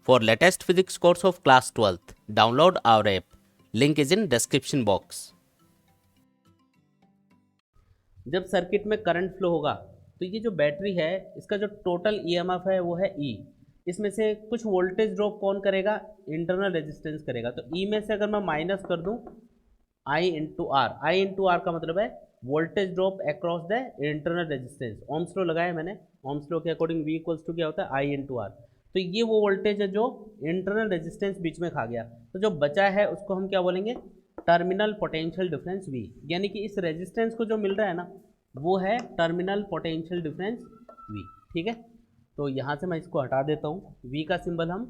For latest physics course of class 12th, download our app. Link is in description box. जब circuit में current flow होगा तो ये जो बैटरी है इसका जो टोटल ईएमएफ है वो है ई। इसमें से कुछ वोल्टेज ड्रॉप कौन करेगा? इंटरनल रेजिस्टेंस करेगा। तो ई में से अगर मैं माइनस कर दूं आई इंटू आर का मतलब है voltage drop across the internal resistance. Ohm's law लगाया मैंने, ओम्स लॉ के अकॉर्डिंग वी इक्वल्स टू क्या होता है? आई इंटू आर। तो ये वो वोल्टेज है जो इंटरनल रेजिस्टेंस बीच में खा गया। तो जो बचा है उसको हम क्या बोलेंगे? Terminal potential difference V. यानी कि इस रेजिस्टेंस को जो मिल रहा है ना वो है टर्मिनल पोटेंशियल डिफरेंस वी। ठीक है, तो यहाँ से मैं इसको हटा देता हूँ। वी का सिंबल हम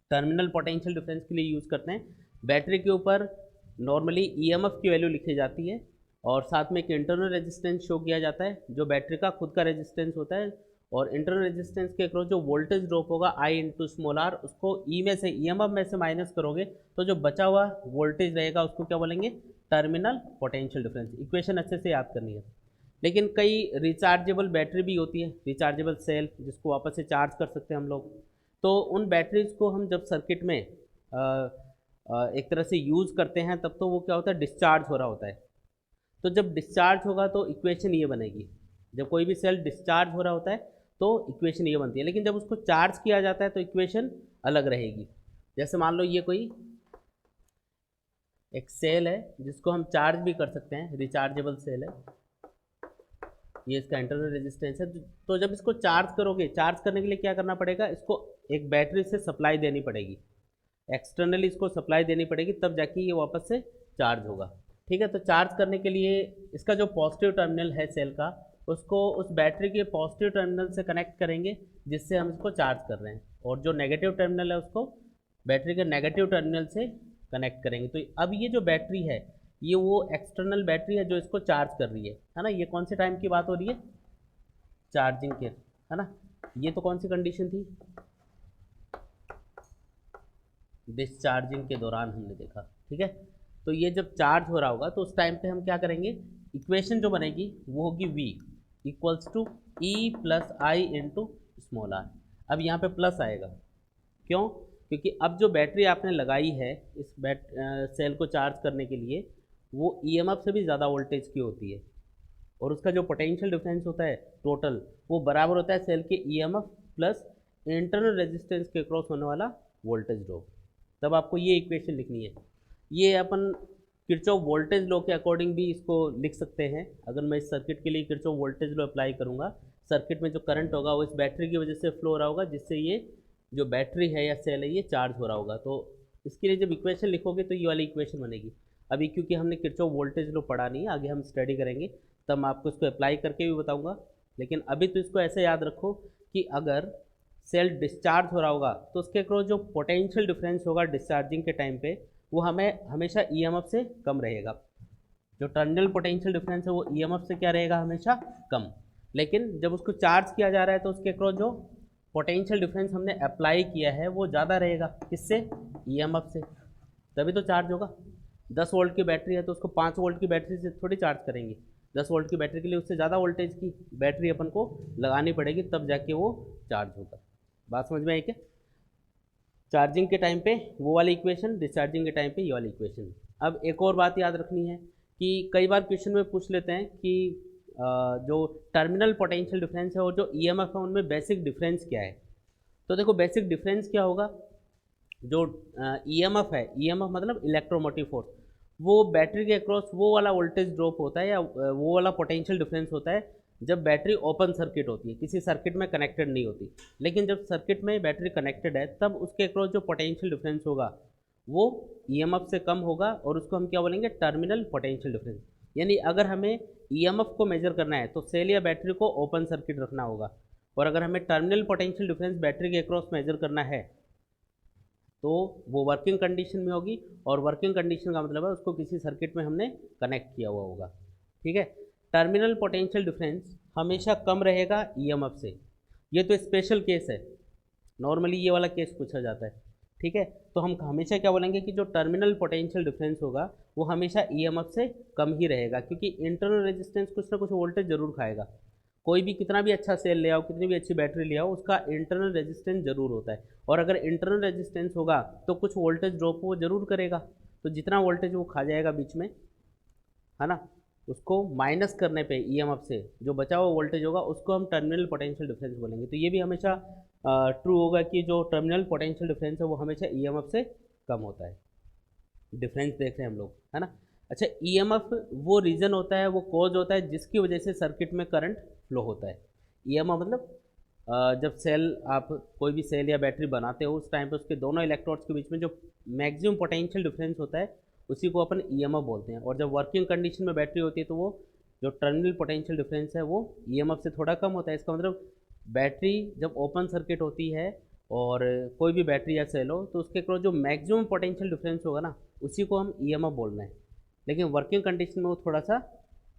टर्मिनल पोटेंशियल डिफरेंस के लिए यूज़ करते हैं। बैटरी के ऊपर नॉर्मली ईएमएफ की वैल्यू लिखी जाती है और साथ में एक इंटरनल रेजिस्टेंस शो किया जाता है जो बैटरी का खुद का रेजिस्टेंस होता है। और इंटरनल रेजिस्टेंस के अक्रॉस जो वोल्टेज ड्रॉप होगा आई इंटू स्मॉल आर, उसको ई में से ईएमएफ में से माइनस करोगे तो जो बचा हुआ वोल्टेज रहेगा उसको क्या बोलेंगे? Terminal potential difference. इक्वेशन अच्छे से याद करनी है। लेकिन कई रिचार्जेबल बैटरी भी होती है, रिचार्जेबल सेल, जिसको वापस से चार्ज कर सकते हैं हम लोग। तो उन बैटरीज को हम जब सर्किट में एक तरह से यूज़ करते हैं तब तो वो क्या होता है? डिस्चार्ज हो रहा होता है। तो जब डिस्चार्ज होगा तो इक्वेशन ये बनेगी। जब कोई भी सेल डिस्चार्ज हो रहा होता है तो इक्वेशन ये बनती है। लेकिन जब उसको चार्ज किया जाता है तो इक्वेशन अलग रहेगी। जैसे मान लो ये कोई एक सेल है जिसको हम चार्ज भी कर सकते हैं, रिचार्जेबल सेल है, ये इसका इंटरनल रेजिस्टेंस है। तो जब इसको चार्ज करोगे, चार्ज करने के लिए क्या करना पड़ेगा? इसको एक बैटरी से सप्लाई देनी पड़ेगी, एक्सटर्नली इसको सप्लाई देनी पड़ेगी, तब जाके ये वापस से चार्ज होगा। ठीक है, तो चार्ज करने के लिए इसका जो पॉजिटिव टर्मिनल है सेल का उसको उस बैटरी के पॉजिटिव टर्मिनल से कनेक्ट करेंगे जिससे हम इसको चार्ज कर रहे हैं, और जो नेगेटिव टर्मिनल है उसको बैटरी के नेगेटिव टर्मिनल से कनेक्ट करेंगे। तो अब ये जो बैटरी है ये वो एक्सटर्नल बैटरी है जो इसको चार्ज कर रही है ना। ये कौन से टाइम की बात हो रही है? चार्जिंग के, है ना। ये तो कौन सी कंडीशन थी? डिस्चार्जिंग के दौरान हमने देखा। ठीक है, तो ये जब चार्ज हो रहा होगा तो उस टाइम पे हम क्या करेंगे? इक्वेशन जो बनेगी वो होगी V equals to E plus I into small R. अब यहाँ पे प्लस आएगा, क्यों? क्योंकि अब जो बैटरी आपने लगाई है इस सेल को चार्ज करने के लिए वो ईएमएफ से भी ज़्यादा वोल्टेज की होती है, और उसका जो पोटेंशियल डिफरेंस होता है टोटल वो बराबर होता है सेल के ईएमएफ प्लस इंटरनल रेजिस्टेंस के क्रॉस होने वाला वोल्टेज ड्रॉप। तब आपको ये इक्वेशन लिखनी है। ये अपन किरचॉफ वोल्टेज लॉ के अकॉर्डिंग भी इसको लिख सकते हैं। अगर मैं इस सर्किट के लिए किरचॉफ वोल्टेज लॉ अप्लाई करूँगा, सर्किट में जो करंट होगा वो इस बैटरी की वजह से फ्लो हो रहा होगा जिससे ये जो बैटरी है या सेल है ये चार्ज हो रहा होगा। तो इसके लिए जब इक्वेशन लिखोगे तो ये वाली इक्वेशन बनेगी। अभी क्योंकि हमने किरचॉफ वोल्टेज लॉ पढ़ा नहीं है, आगे हम स्टडी करेंगे तब मैं आपको इसको अप्लाई करके भी बताऊँगा। लेकिन अभी तो इसको ऐसे याद रखो कि अगर सेल डिस्चार्ज हो रहा होगा तो उसके अक्रॉस जो पोटेंशियल डिफरेंस होगा डिस्चार्जिंग के टाइम पे वो हमें हमेशा ईएमएफ से कम रहेगा। जो टर्मिनल पोटेंशियल डिफरेंस है वो ईएमएफ से क्या रहेगा? हमेशा कम। लेकिन जब उसको चार्ज किया जा रहा है तो उसके अक्रॉस जो पोटेंशियल डिफरेंस हमने अप्लाई किया है वो ज़्यादा रहेगा। किससे? ईएमएफ से। तभी तो चार्ज होगा। 10 वोल्ट की बैटरी है तो उसको 5 वोल्ट की बैटरी से थोड़ी चार्ज करेंगे। 10 वोल्ट की बैटरी के लिए उससे ज़्यादा वोल्टेज की बैटरी अपन को लगानी पड़ेगी तब जाके वो चार्ज होगा। बात समझ में आई क्या? चार्जिंग के टाइम पे वो वाली इक्वेशन, डिस्चार्जिंग के टाइम पे ये वाली इक्वेशन। अब एक और बात याद रखनी है कि कई बार क्वेश्चन में पूछ लेते हैं कि जो टर्मिनल पोटेंशियल डिफरेंस है और जो ईएमएफ है उनमें बेसिक डिफरेंस क्या है। तो देखो बेसिक डिफरेंस क्या होगा? जो ईएमएफ है, ईएमएफ मतलब इलेक्ट्रोमोटिव फोर्स, वो बैटरी के अक्रॉस वो वाला वोल्टेज ड्रॉप होता है या वो वाला पोटेंशियल डिफरेंस होता है जब बैटरी ओपन सर्किट होती है, किसी सर्किट में कनेक्टेड नहीं होती। लेकिन जब सर्किट में बैटरी कनेक्टेड है तब उसके अक्रॉस जो पोटेंशियल डिफरेंस होगा वो ईएमएफ से कम होगा और उसको हम क्या बोलेंगे? Terminal potential difference. यानी अगर हमें ईएमएफ को मेजर करना है तो सेल या बैटरी को ओपन सर्किट रखना होगा, और अगर हमें टर्मिनल पोटेंशियल डिफरेंस बैटरी के अक्रॉस मेजर करना है तो वो वर्किंग कंडीशन में होगी, और वर्किंग कंडीशन का मतलब है उसको किसी सर्किट में हमने कनेक्ट किया हुआ होगा। ठीक है, टर्मिनल पोटेंशियल डिफरेंस हमेशा कम रहेगा ईएमएफ से। ये तो स्पेशल केस है, नॉर्मली ये वाला केस पूछा जाता है। ठीक है, तो हम हमेशा क्या बोलेंगे कि जो टर्मिनल पोटेंशियल डिफरेंस होगा वो हमेशा ईएमएफ से कम ही रहेगा, क्योंकि इंटरनल रेजिस्टेंस कुछ ना कुछ वोल्टेज जरूर खाएगा। कोई भी कितना भी अच्छा सेल ले आओ, कितनी भी अच्छी बैटरी ले आओ, उसका इंटरनल रेजिस्टेंस जरूर होता है। और अगर इंटरनल रेजिस्टेंस होगा तो कुछ वोल्टेज ड्रॉप वो जरूर करेगा। तो जितना वोल्टेज वो खा जाएगा बीच में, है ना, उसको माइनस करने पे ईएमएफ से जो बचा हुआ वोल्टेज होगा उसको हम टर्मिनल पोटेंशियल डिफरेंस बोलेंगे। तो ये भी हमेशा ट्रू होगा कि जो टर्मिनल पोटेंशियल डिफरेंस है वो हमेशा ईएमएफ से कम होता है। डिफरेंस देख रहे हैं हम लोग, है ना। अच्छा, ईएमएफ वो रीजन होता है, वो कॉज होता है जिसकी वजह से सर्किट में करंट फ्लो होता है। ईएमएफ मतलब जब सेल, आप कोई भी सेल या बैटरी बनाते हो उस टाइम पे उसके दोनों इलेक्ट्रोड्स के बीच में जो मैक्सिमम पोटेंशियल डिफरेंस होता है उसी को अपन ईएमएफ बोलते हैं। और जब वर्किंग कंडीशन में बैटरी होती है तो वो जो टर्मिनल पोटेंशियल डिफरेंस है वो ईएमएफ से थोड़ा कम होता है। इसका मतलब बैटरी जब ओपन सर्किट होती है और कोई भी बैटरी या सेल हो तो उसके क्रॉस जो मैक्सिमम पोटेंशियल डिफरेंस होगा ना उसी को हम ईएमएफ बोल रहे हैं। लेकिन वर्किंग कंडीशन में वो थोड़ा सा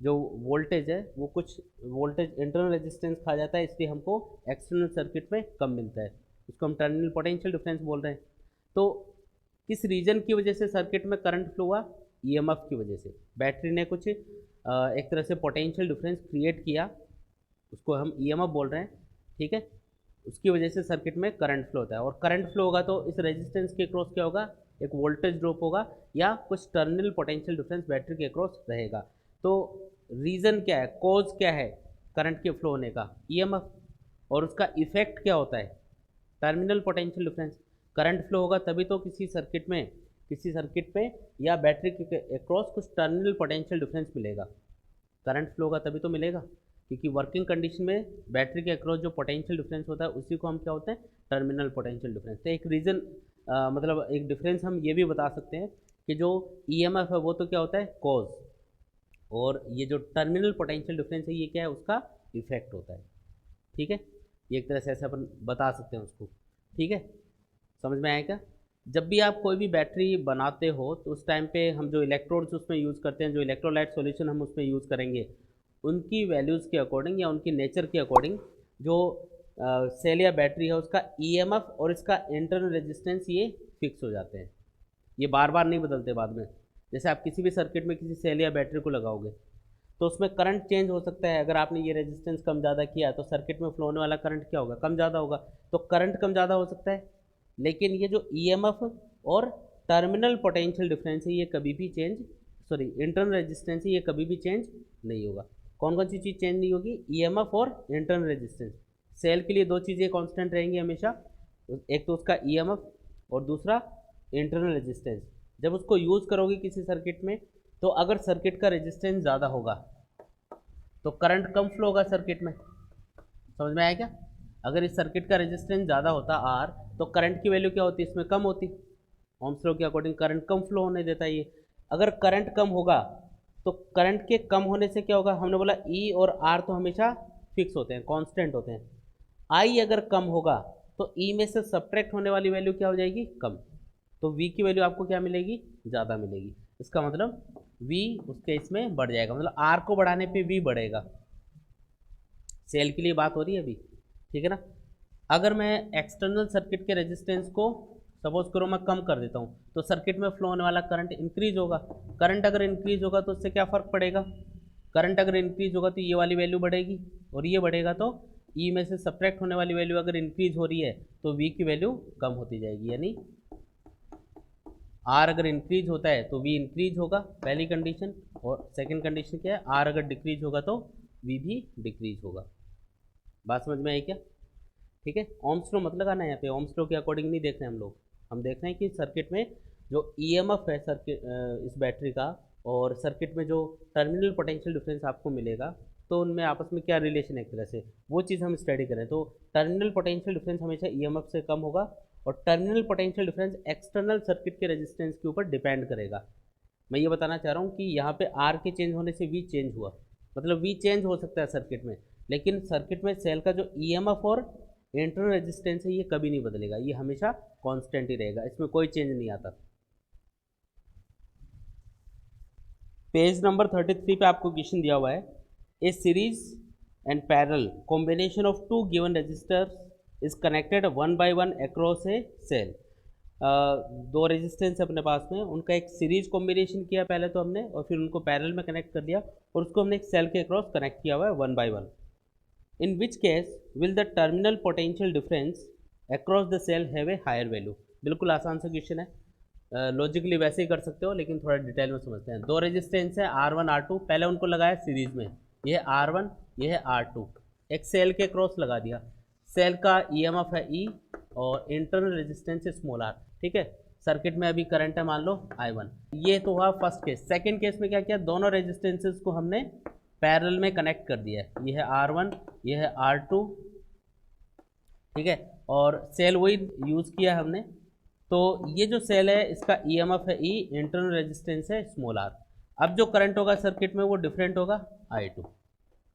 जो वोल्टेज है वो कुछ वोल्टेज इंटरनल रेजिस्टेंस खा जाता है, इसलिए हमको एक्सटर्नल सर्किट में कम मिलता है। उसको हम टर्मिनल पोटेंशियल डिफरेंस बोल रहे हैं। तो किस रीजन की वजह से सर्किट में करंट फ्लो हुआ? ईएमएफ की वजह से। बैटरी ने कुछ एक तरह से पोटेंशियल डिफरेंस क्रिएट किया, उसको हम ईएमएफ बोल रहे हैं, ठीक है। उसकी वजह से सर्किट में करंट फ्लो होता है। और करंट फ्लो होगा तो इस रेजिस्टेंस के क्रॉस क्या होगा? एक वोल्टेज ड्रॉप होगा या कुछ टर्मिनल पोटेंशियल डिफरेंस बैटरी के क्रॉस रहेगा। तो रीज़न क्या है, कॉज क्या है करंट के फ्लो होने का? ईएमएफ। और उसका इफेक्ट क्या होता है? Terminal potential difference. Current flow होगा तभी तो किसी सर्किट में या बैटरी के अक्रॉस कुछ टर्मिनल पोटेंशियल डिफरेंस मिलेगा। करंट फ्लो होगा तभी तो मिलेगा, क्योंकि वर्किंग कंडीशन में बैटरी के अक्रॉस जो पोटेंशियल डिफरेंस होता है उसी को हम क्या होते हैं? Terminal potential difference. तो एक रीज़न मतलब एक डिफरेंस हम ये भी बता सकते हैं कि जो ईएमएफ है वो तो क्या होता है? कॉज। और ये जो टर्मिनल पोटेंशियल डिफरेंस है ये क्या है? उसका इफेक्ट होता है, ठीक है। ये एक तरह से ऐसे अपन बता सकते हैं उसको, ठीक है। समझ में आया क्या? जब भी आप कोई भी बैटरी बनाते हो तो उस टाइम पे हम जो इलेक्ट्रोड्स उसमें यूज़ करते हैं, जो इलेक्ट्रोलाइट सॉल्यूशन हम उसमें यूज़ करेंगे, उनकी वैल्यूज़ के अकॉर्डिंग या उनकी नेचर के अकॉर्डिंग जो सेल या बैटरी है उसका ईएमएफ और इसका इंटरनल रेजिस्टेंस ये फिक्स हो जाते हैं। ये बार बार नहीं बदलते बाद में। जैसे आप किसी भी सर्किट में किसी सेल या बैटरी को लगाओगे तो उसमें करंट चेंज हो सकता है। अगर आपने ये रेजिस्टेंस कम ज़्यादा किया तो सर्किट में फ्लो होने वाला करंट क्या होगा? कम ज़्यादा होगा। तो करंट कम ज़्यादा हो सकता है, लेकिन ये जो ईएमएफ और टर्मिनल पोटेंशियल डिफरेंस है ये कभी भी इंटरनल रेजिस्टेंस है ये कभी भी चेंज नहीं होगा। कौन कौन सी चीज़ चेंज नहीं होगी? ईएमएफ और इंटरनल रेजिस्टेंस। सेल के लिए दो चीज़ें कांस्टेंट रहेंगी हमेशा, एक तो उसका ईएमएफ और दूसरा इंटरनल रेजिस्टेंस। जब उसको यूज़ करोगे किसी सर्किट में तो अगर सर्किट का रेजिस्टेंस ज़्यादा होगा तो करंट कम फ्लो होगा सर्किट में। समझ में आया क्या? अगर इस सर्किट का रेजिस्टेंस ज़्यादा होता आर तो करंट की वैल्यू क्या होती? इसमें कम होती। ओम्स लॉ के अकॉर्डिंग करंट कम फ्लो होने देता है ये। अगर करंट कम होगा तो करंट के कम होने से क्या होगा? हमने बोला ई और आर तो हमेशा फिक्स होते हैं, कांस्टेंट होते हैं। आई अगर कम होगा तो ई में से सब्ट्रैक्ट होने वाली वैल्यू क्या हो जाएगी? कम। तो वी की वैल्यू आपको क्या मिलेगी? ज़्यादा मिलेगी। इसका मतलब वी उसके इसमें बढ़ जाएगा, मतलब आर को बढ़ाने पे वी बढ़ेगा। सेल के लिए बात हो रही है अभी, ठीक है ना। अगर मैं एक्सटर्नल सर्किट के रेजिस्टेंस को सपोज करो मैं कम कर देता हूँ तो सर्किट में फ्लो होने वाला करंट इंक्रीज होगा। करंट अगर इंक्रीज होगा तो उससे क्या फ़र्क पड़ेगा? करंट अगर इंक्रीज होगा तो ये वाली वैल्यू बढ़ेगी और ये बढ़ेगा तो ई में से सब्ट्रैक्ट होने वाली वैल्यू अगर इंक्रीज हो रही है तो वी की वैल्यू कम होती जाएगी। यानी आर अगर इंक्रीज होता है तो वी इंक्रीज होगा, पहली कंडीशन। और सेकंड कंडीशन क्या है? आर अगर डिक्रीज होगा तो वी भी डिक्रीज होगा। बात समझ में आई क्या? ठीक है। ओम्स लॉ मत लगाना यहाँ पे, ओम्स लॉ के अकॉर्डिंग नहीं देख रहे हैं हम लोग। हम देख रहे हैं कि सर्किट में जो ईएमएफ है सर्किट इस बैटरी का और सर्किट में जो टर्मिनल पोटेंशियल डिफरेंस आपको मिलेगा तो उनमें आपस में क्या रिलेशन है एक तरह से, वो चीज़ हम स्टडी करें। तो टर्मिनल पोटेंशियल डिफरेंस हमेशा ईएमएफ से कम होगा और terminal potential difference external circuit के रेजिस्टेंस के ऊपर डिपेंड करेगा। मैं ये बताना चाह रहा हूँ कि यहाँ पे आर के चेंज होने से वी चेंज हुआ, मतलब वी चेंज हो सकता है सर्किट में, लेकिन सर्किट में सेल का जो ईएमएफ और इंटरनल रेजिस्टेंस है ये कभी नहीं बदलेगा, ये हमेशा कांस्टेंट ही रहेगा, इसमें कोई चेंज नहीं आता। पेज नंबर 33 पे आपको क्वेश्चन दिया हुआ है, a series and parallel combination of two given resistors is connected one by one across a cell. दो रेजिस्टेंस अपने पास में, उनका एक सीरीज कॉम्बिनेशन किया पहले तो हमने और फिर उनको पैरेलल में कनेक्ट कर दिया और उसको हमने एक सेल के अक्रॉस कनेक्ट किया हुआ है one by one. In which case will the terminal potential difference across the cell have a higher value. बिल्कुल आसान सा क्वेश्चन है, लॉजिकली वैसे ही कर सकते हो, लेकिन थोड़ा डिटेल में समझते हैं। दो रेजिस्टेंस है R1 R2, पहले उनको लगाया सीरीज में, ये है R1 ये है R2, एक सेल के क्रॉस लगा दिया। सेल का EMF है E और इंटरनल रेजिस्टेंस है स्मॉल r, ठीक है। सर्किट में अभी करंट है मान लो I1। ये तो हुआ फर्स्ट केस। सेकेंड केस में क्या किया, दोनों रेजिस्टेंसेस को हमने पैरेलल में कनेक्ट कर दिया है। ये है R1 ये है R2, ठीक है, और सेल वही यूज़ किया हमने। तो ये जो सेल है इसका EMF है E, इंटरनल रेजिस्टेंस है स्मॉल r। अब जो करंट होगा सर्किट में वो डिफरेंट होगा I2,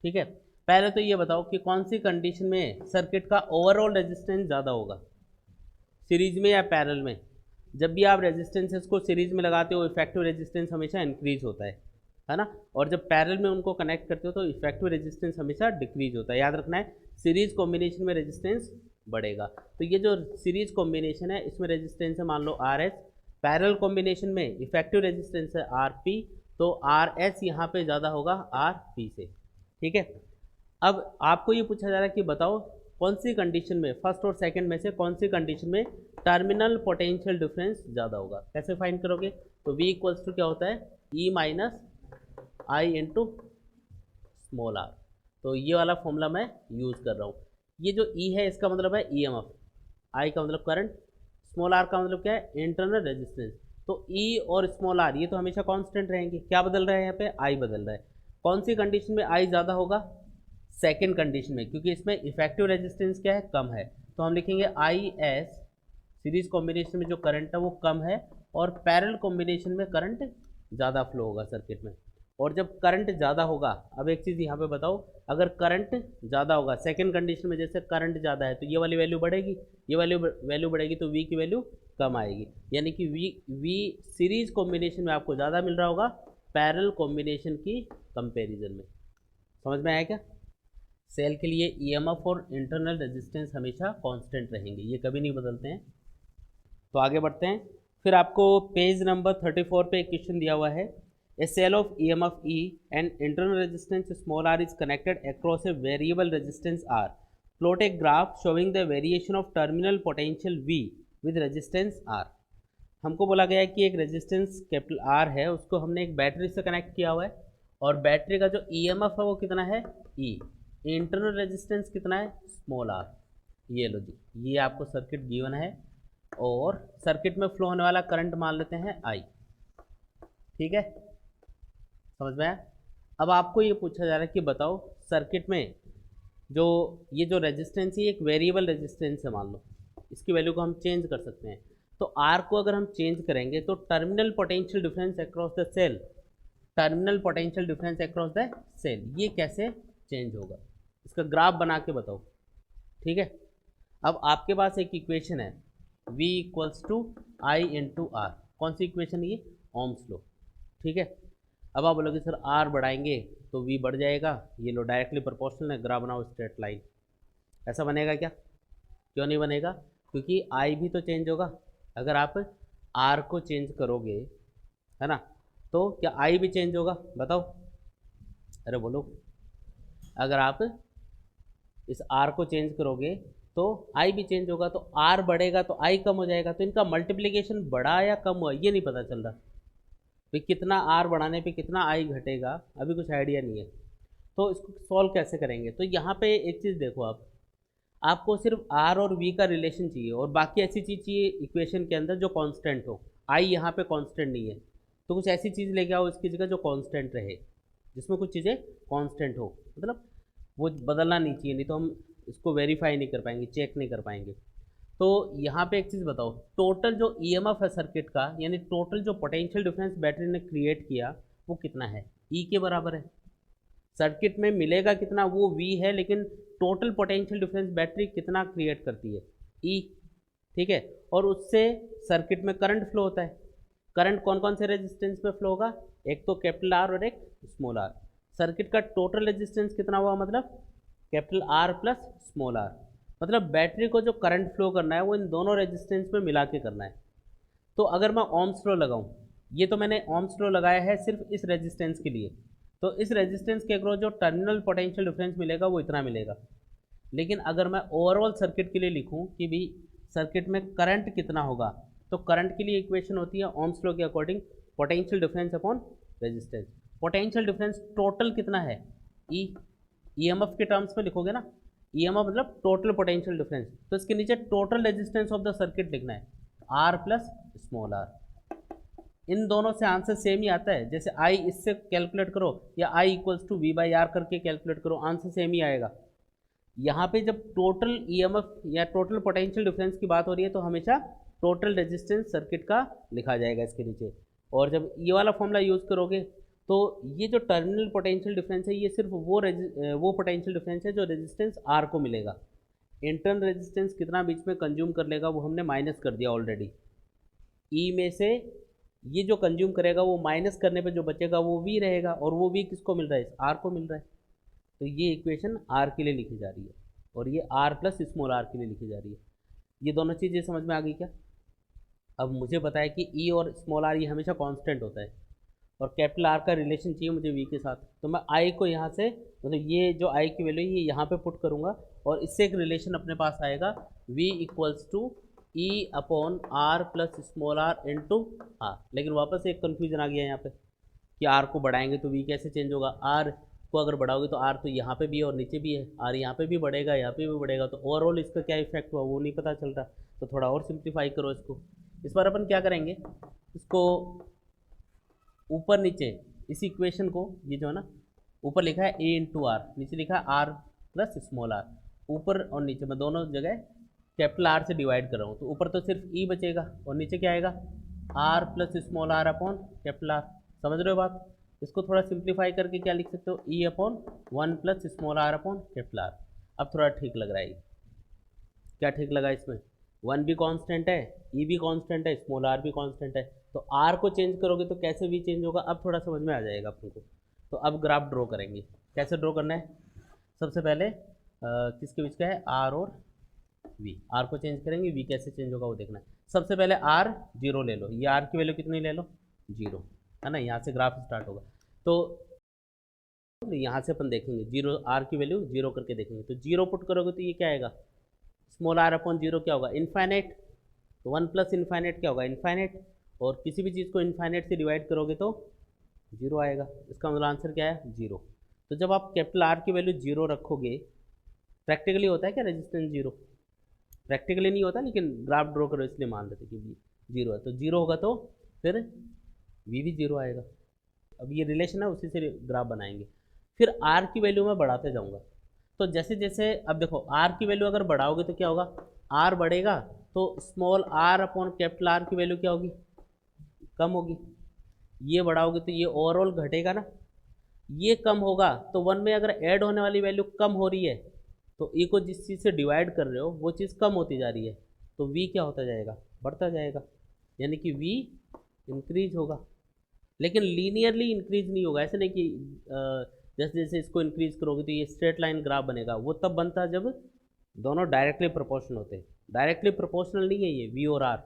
ठीक है। पहले तो ये बताओ कि कौन सी कंडीशन में सर्किट का ओवरऑल रेजिस्टेंस ज़्यादा होगा, सीरीज में या पैरेलल में। जब भी आप रेजिस्टेंसेस को सीरीज में लगाते हो इफेक्टिव रेजिस्टेंस हमेशा इंक्रीज होता है ना, और जब पैरेलल में उनको कनेक्ट करते हो तो इफेक्टिव रेजिस्टेंस हमेशा डिक्रीज होता है। याद रखना है, सीरीज कॉम्बिनेशन में रेजिस्टेंस बढ़ेगा। तो ये जो सीरीज कॉम्बिनेशन है इसमें रेजिस्टेंस है मान लो RS, पैरेलल कॉम्बिनेशन में इफेक्टिव रेजिस्टेंस है RP, तो RS यहाँ पे ज़्यादा होगा RP से, ठीक है। अब आपको ये पूछा जा रहा है कि बताओ कौन सी कंडीशन में, फर्स्ट और सेकंड में से कौन सी कंडीशन में टर्मिनल पोटेंशियल डिफरेंस ज़्यादा होगा। कैसे फाइंड करोगे, तो V इक्वल्स टू क्या होता है, E minus I into small r। तो ये वाला फॉर्मूला मैं यूज़ कर रहा हूँ। ये जो E है इसका मतलब है EMF, I का मतलब करंट, स्मॉल r का मतलब क्या है, इंटरनल रेजिस्टेंस। तो E और स्मॉल r ये तो हमेशा कांस्टेंट रहेंगे। क्या बदल रहा है यहाँ पे, I बदल रहा है। कौन सी कंडीशन में I ज़्यादा होगा, सेकेंड कंडीशन में, क्योंकि इसमें इफेक्टिव रेजिस्टेंस क्या है, कम है। तो हम लिखेंगे IS, सीरीज कॉम्बिनेशन में जो करंट है वो कम है और पैरेलल कॉम्बिनेशन में करंट ज़्यादा फ्लो होगा सर्किट में। और जब करंट ज़्यादा होगा, अब एक चीज़ यहाँ पे बताओ, अगर करंट ज़्यादा होगा सेकंड कंडीशन में, जैसे करंट ज़्यादा है तो ये वाली वैल्यू बढ़ेगी, ये वैल्यू बढ़ेगी तो V की वैल्यू कम आएगी। यानी कि V सीरीज कॉम्बिनेशन में आपको ज़्यादा मिल रहा होगा पैरेलल कॉम्बिनेशन की कंपेरिजन में। समझ में आया क्या। सेल के लिए EMF और इंटरनल रेजिस्टेंस हमेशा कांस्टेंट रहेंगे, ये कभी नहीं बदलते हैं। तो आगे बढ़ते हैं। फिर आपको पेज नंबर 34 पे एक क्वेश्चन दिया हुआ है, a cell of EMF E and internal resistance small r is connected across a variable resistance R, plot a graph showing the variation of terminal potential V with resistance R। हमको बोला गया है कि एक resistance capital R है, उसको हमने एक बैटरी से कनेक्ट किया हुआ है और बैटरी का जो EMF है वो कितना है E, इंटरनल रेजिस्टेंस कितना है स्मॉल r। ये लो जी, ये आपको सर्किट गिवन है और सर्किट में फ्लो होने वाला करंट मान लेते हैं I, ठीक है, समझ में आया। अब आपको ये पूछा जा रहा है कि बताओ सर्किट में जो ये जो रेजिस्टेंस है एक वेरिएबल रेजिस्टेंस है, मान लो इसकी वैल्यू को हम चेंज कर सकते हैं। तो R को अगर हम चेंज करेंगे तो terminal potential difference across the cell, terminal potential difference across the cell ये कैसे चेंज होगा, इसका ग्राफ बना के बताओ, ठीक है। अब आपके पास एक इक्वेशन है V equals to I into R, कौन सी इक्वेशन ये, ओम्स लॉ, ठीक है। अब आप बोलोगे सर R बढ़ाएंगे तो V बढ़ जाएगा, ये लो डायरेक्टली प्रोपोर्शनल है, ग्राफ बनाओ स्ट्रेट लाइन। ऐसा बनेगा क्या, क्यों नहीं बनेगा, क्योंकि I भी तो चेंज होगा। अगर आप R को चेंज करोगे है ना, तो क्या I भी चेंज होगा, बताओ, अरे बोलो। अगर आप इस R को चेंज करोगे तो I भी चेंज होगा, तो R बढ़ेगा तो I कम हो जाएगा। तो इनका मल्टीप्लिकेशन बढ़ा या कम हुआ ये नहीं पता चल रहा भाई, कितना R बढ़ाने पे कितना I घटेगा, अभी कुछ आइडिया नहीं है। तो इसको सॉल्व कैसे करेंगे, तो यहाँ पे एक चीज़ देखो, आपको सिर्फ R और V का रिलेशन चाहिए और बाकी ऐसी चीज़ चाहिए इक्वेशन के अंदर जो कांस्टेंट हो। I यहाँ पे कांस्टेंट नहीं है, तो कुछ ऐसी चीज़ लेके आओ इसकी जगह जो कांस्टेंट रहे, जिसमें कुछ चीज़ें कांस्टेंट हो, मतलब वो बदलना नहीं चाहिए, नहीं तो हम इसको वेरीफाई नहीं कर पाएंगे, चेक नहीं कर पाएंगे। तो यहाँ पे एक चीज़ बताओ, टोटल जो EMF है सर्किट का, यानी टोटल जो पोटेंशियल डिफरेंस बैटरी ने क्रिएट किया वो कितना है, E के बराबर है। सर्किट में मिलेगा कितना, वो V है, लेकिन टोटल पोटेंशियल डिफरेंस बैटरी कितना क्रिएट करती है, E, ठीक है। और उससे सर्किट में करंट फ्लो होता है। करंट कौन कौन से रेजिस्टेंस पे फ्लो होगा, एक तो कैपिटल R और एक स्मॉल r। सर्किट का टोटल रेजिस्टेंस कितना हुआ, मतलब capital R plus small r, मतलब बैटरी को जो करंट फ्लो करना है वो इन दोनों रेजिस्टेंस में मिला के करना है। तो अगर मैं ओम्स लॉ लगाऊं, ये तो मैंने ओम्स लॉ लगाया है सिर्फ इस रेजिस्टेंस के लिए, तो इस रेजिस्टेंस के अक्रॉस जो टर्मिनल पोटेंशियल डिफरेंस मिलेगा वो इतना मिलेगा। लेकिन अगर मैं ओवरऑल सर्किट के लिए लिखूं कि भी सर्किट में करंट कितना होगा, तो करंट के लिए इक्वेशन होती है ओम्स लॉ के according potential difference upon resistance. Potential difference total कितना है, ई ईएमएफ के टर्म्स में लिखोगे ना, ईएमएफ मतलब टोटल पोटेंशियल डिफरेंस, तो इसके नीचे total resistance of the circuit लिखना है, आर प्लस स्मॉल आर। इन दोनों से आंसर सेम ही आता है, जैसे आई इससे कैलकुलेट करो या I equals to V by R करके कैलकुलेट करो, आंसर सेम ही आएगा। यहाँ पे जब टोटल ईएमएफ या टोटल पोटेंशियल डिफरेंस की बात हो रही है तो हमेशा टोटल रेजिस्टेंस सर्किट का लिखा जाएगा इसके नीचे। और जब ये वाला फॉर्मूला यूज़ करोगे तो ये जो टर्मिनल पोटेंशियल डिफरेंस है ये सिर्फ वो पोटेंशियल डिफरेंस है जो रेजिस्टेंस आर को मिलेगा। इंटरनल रेजिस्टेंस कितना बीच में कंज्यूम कर लेगा वो हमने माइनस कर दिया ऑलरेडी। ई में से ये जो कंज्यूम करेगा वो माइनस करने पे जो बचेगा वो वी रहेगा, और वो वी किसको मिल रहा है, आर को मिल रहा है। तो ये इक्वेशन आर के लिए लिखी जा रही है और ये आर प्लस स्मॉल आर के लिए लिखी जा रही है। ये दोनों चीज़ें समझ में आ गई क्या? अब मुझे पता है कि ई और स्मॉल आर ये हमेशा कांस्टेंट होता है और कैपिटल आर का रिलेशन चाहिए मुझे वी के साथ, तो मैं आई को यहाँ से मतलब ये जो आई की वैल्यू है ये यहाँ पे पुट करूँगा और इससे एक रिलेशन अपने पास आएगा V equals to E upon R plus small R into R. लेकिन वापस एक कन्फ्यूजन आ गया यहाँ पे कि आर को बढ़ाएंगे तो वी कैसे चेंज होगा, आर को अगर बढ़ाओगे तो आर तो यहाँ पे भी है और नीचे भी है, आर यहाँ पे भी बढ़ेगा यहाँ पे भी बढ़ेगा, तो ओवरऑल इसका क्या इफेक्ट हुआ वो नहीं पता चल रहा। तो थोड़ा और सिंप्लीफाई करो इसको। इस बार अपन क्या करेंगे, इसको ऊपर नीचे इस इक्वेशन को, ये जो है ना ऊपर लिखा है ए इंटू आर, नीचे लिखा है आर प्लस स्मॉल आर, ऊपर और नीचे मैं दोनों जगह कैपिटल आर से डिवाइड कर रहा हूँ, तो ऊपर तो सिर्फ ई बचेगा और नीचे क्या आएगा R plus small R upon capital R. समझ रहे हो बात? इसको थोड़ा सिंप्लीफाई करके क्या लिख सकते हो, E upon 1 plus small R upon capital R. अब थोड़ा ठीक लग रहा है, क्या ठीक लगा, इसमें 1 भी कांस्टेंट है, ई भी कांस्टेंट है, स्मॉल आर भी कांस्टेंट है, तो आर को चेंज करोगे तो कैसे भी चेंज होगा, अब थोड़ा समझ में आ जाएगा अपन को। तो अब ग्राफ ड्रॉ करेंगे, कैसे ड्रॉ करना है, सबसे पहले किसके बीच का है, आर और वी, आर को चेंज करेंगे, वी कैसे चेंज होगा वो देखना है। सबसे पहले आर 0 ले लो, ये आर की वैल्यू कितनी ले लो 0, है ना, यहाँ से ग्राफ स्टार्ट होगा। तो यहाँ से अपन देखेंगे 0, आर की वैल्यू 0 करके देखेंगे, तो 0 पुट करोगे तो ये क्या आएगा, स्मॉल आर अपॉन 0 क्या होगा, इन्फाइनाइट, तो 1 प्लस इन्फाइनाइट क्या होगा, इन्फाइनाइट, और किसी भी चीज़ को इन्फाइनाइट से डिवाइड करोगे तो 0 आएगा, इसका मतलब आंसर क्या है 0। तो जब आप कैपिटल आर की वैल्यू 0 रखोगे, प्रैक्टिकली होता है क्या रेजिस्टेंस 0, प्रैक्टिकली नहीं होता, लेकिन ग्राफ ड्रॉ करो इसलिए मान लेते कि 0 है, तो 0 होगा तो फिर वी भी 0 आएगा। अब ये रिलेशन है उसी से ग्राफ बनाएंगे। फिर आर की वैल्यू मैं बढ़ाते जाऊँगा, तो जैसे जैसे अब देखो आर की वैल्यू अगर बढ़ाओगे तो क्या होगा, आर बढ़ेगा तो small R upon capital R की वैल्यू क्या होगी, कम होगी, ये बढ़ाओगे तो ये ओवरऑल घटेगा ना, ये कम होगा तो 1 में अगर ऐड होने वाली वैल्यू कम हो रही है तो ई को जिस चीज़ से डिवाइड कर रहे हो वो चीज़ कम होती जा रही है, तो वी क्या होता जाएगा, बढ़ता जाएगा, यानी कि वी इंक्रीज होगा। लेकिन लीनियरली इंक्रीज नहीं होगा, ऐसे नहीं कि जैसे जैसे इसको इंक्रीज करोगे तो ये स्ट्रेट लाइन ग्राफ बनेगा, वो तब बनता है जब दोनों डायरेक्टली प्रोपोर्शनल होते हैं। डायरेक्टली प्रोपोर्शनल नहीं है ये वी और आर,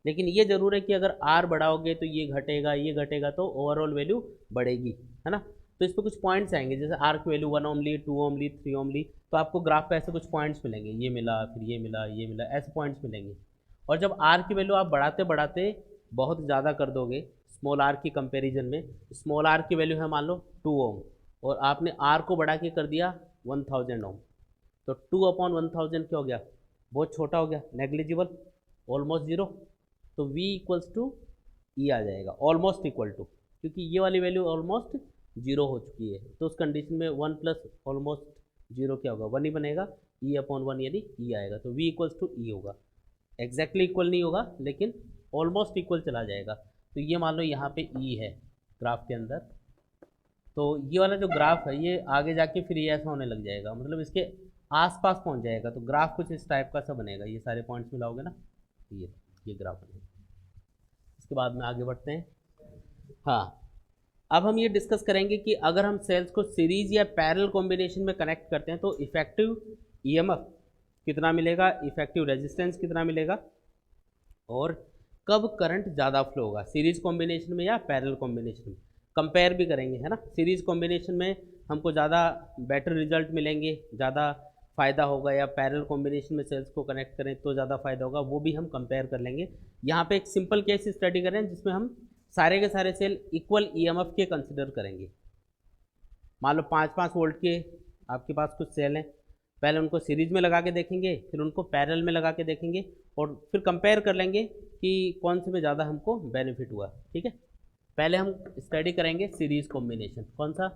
लेकिन ये जरूर है कि अगर आर बढ़ाओगे तो ये घटेगा तो ओवरऑल वैल्यू बढ़ेगी, है ना। तो इस पर कुछ पॉइंट्स आएंगे, जैसे आर की वैल्यू 1 ओमली, 2 ओमली, 3 ओमली, तो आपको ग्राफ पे ऐसे कुछ पॉइंट्स मिलेंगे, ये मिला, फिर ये मिला, ये मिला, ऐसे पॉइंट्स मिलेंगे। और जब आर की वैल्यू आप बढ़ाते बढ़ाते बहुत ज़्यादा कर दोगे स्मॉल आर की कंपैरिजन में, स्मॉल आर की वैल्यू है मान लो 2 ओम और आपने आर को बढ़ा के कर दिया 1000 ओम, तो 2 अपॉन 1000 क्या हो गया, बहुत छोटा हो गया, नेग्लिजिबल, ऑलमोस्ट 0, तो v इक्वल्स टू ई आ जाएगा, ऑलमोस्ट इक्वल टू, क्योंकि ये वाली वैल्यू ऑलमोस्ट 0 हो चुकी है, तो उस कंडीशन में 1 प्लस ऑलमोस्ट 0 क्या होगा, 1 ही बनेगा, ई अपॉन 1 यानी ई आएगा, तो v इक्वल्स टू ई होगा। एग्जैक्टली इक्वल नहीं होगा लेकिन ऑलमोस्ट इक्वल चला जाएगा। तो ये मान लो यहाँ पे ई है ग्राफ के अंदर, तो ये वाला जो ग्राफ है ये आगे जाके फिर ये ऐसा होने लग जाएगा, मतलब इसके आसपास पहुँच जाएगा, तो ग्राफ कुछ इस टाइप का सा बनेगा, ये सारे पॉइंट्स मिलाओगे ना, ये ग्राफ बनेगा। इसके बाद में आगे बढ़ते हैं। हाँ, अब हम ये डिस्कस करेंगे कि अगर हम सेल्स को सीरीज या पैरेलल कॉम्बिनेशन में कनेक्ट करते हैं तो इफेक्टिव ईएमएफ कितना मिलेगा, इफेक्टिव रेजिस्टेंस कितना मिलेगा, और कब करंट ज़्यादा फ्लो होगा, सीरीज कॉम्बिनेशन में या पैरेलल कॉम्बिनेशन में। कंपेयर भी करेंगे, है ना। सीरीज़ कॉम्बिनेशन में हमको ज़्यादा बेटर रिजल्ट मिलेंगे, ज़्यादा फ़ायदा होगा, या पैरेलल कॉम्बिनेशन में सेल्स को कनेक्ट करें तो ज़्यादा फ़ायदा होगा, वो भी हम कंपेयर कर लेंगे। यहाँ पे एक सिंपल केस स्टडी करें जिसमें हम सारे के सारे सेल इक्वल ईएमएफ के कंसिडर करेंगे। मान लो 5-5 वोल्ट के आपके पास कुछ सेल हैं, पहले उनको सीरीज में लगा के देखेंगे, फिर उनको पैरेलल में लगा के देखेंगे, और फिर कंपेयर कर लेंगे कि कौन से में ज़्यादा हमको बेनिफिट हुआ। ठीक है, पहले हम स्टडी करेंगे सीरीज कॉम्बिनेशन। कौन सा?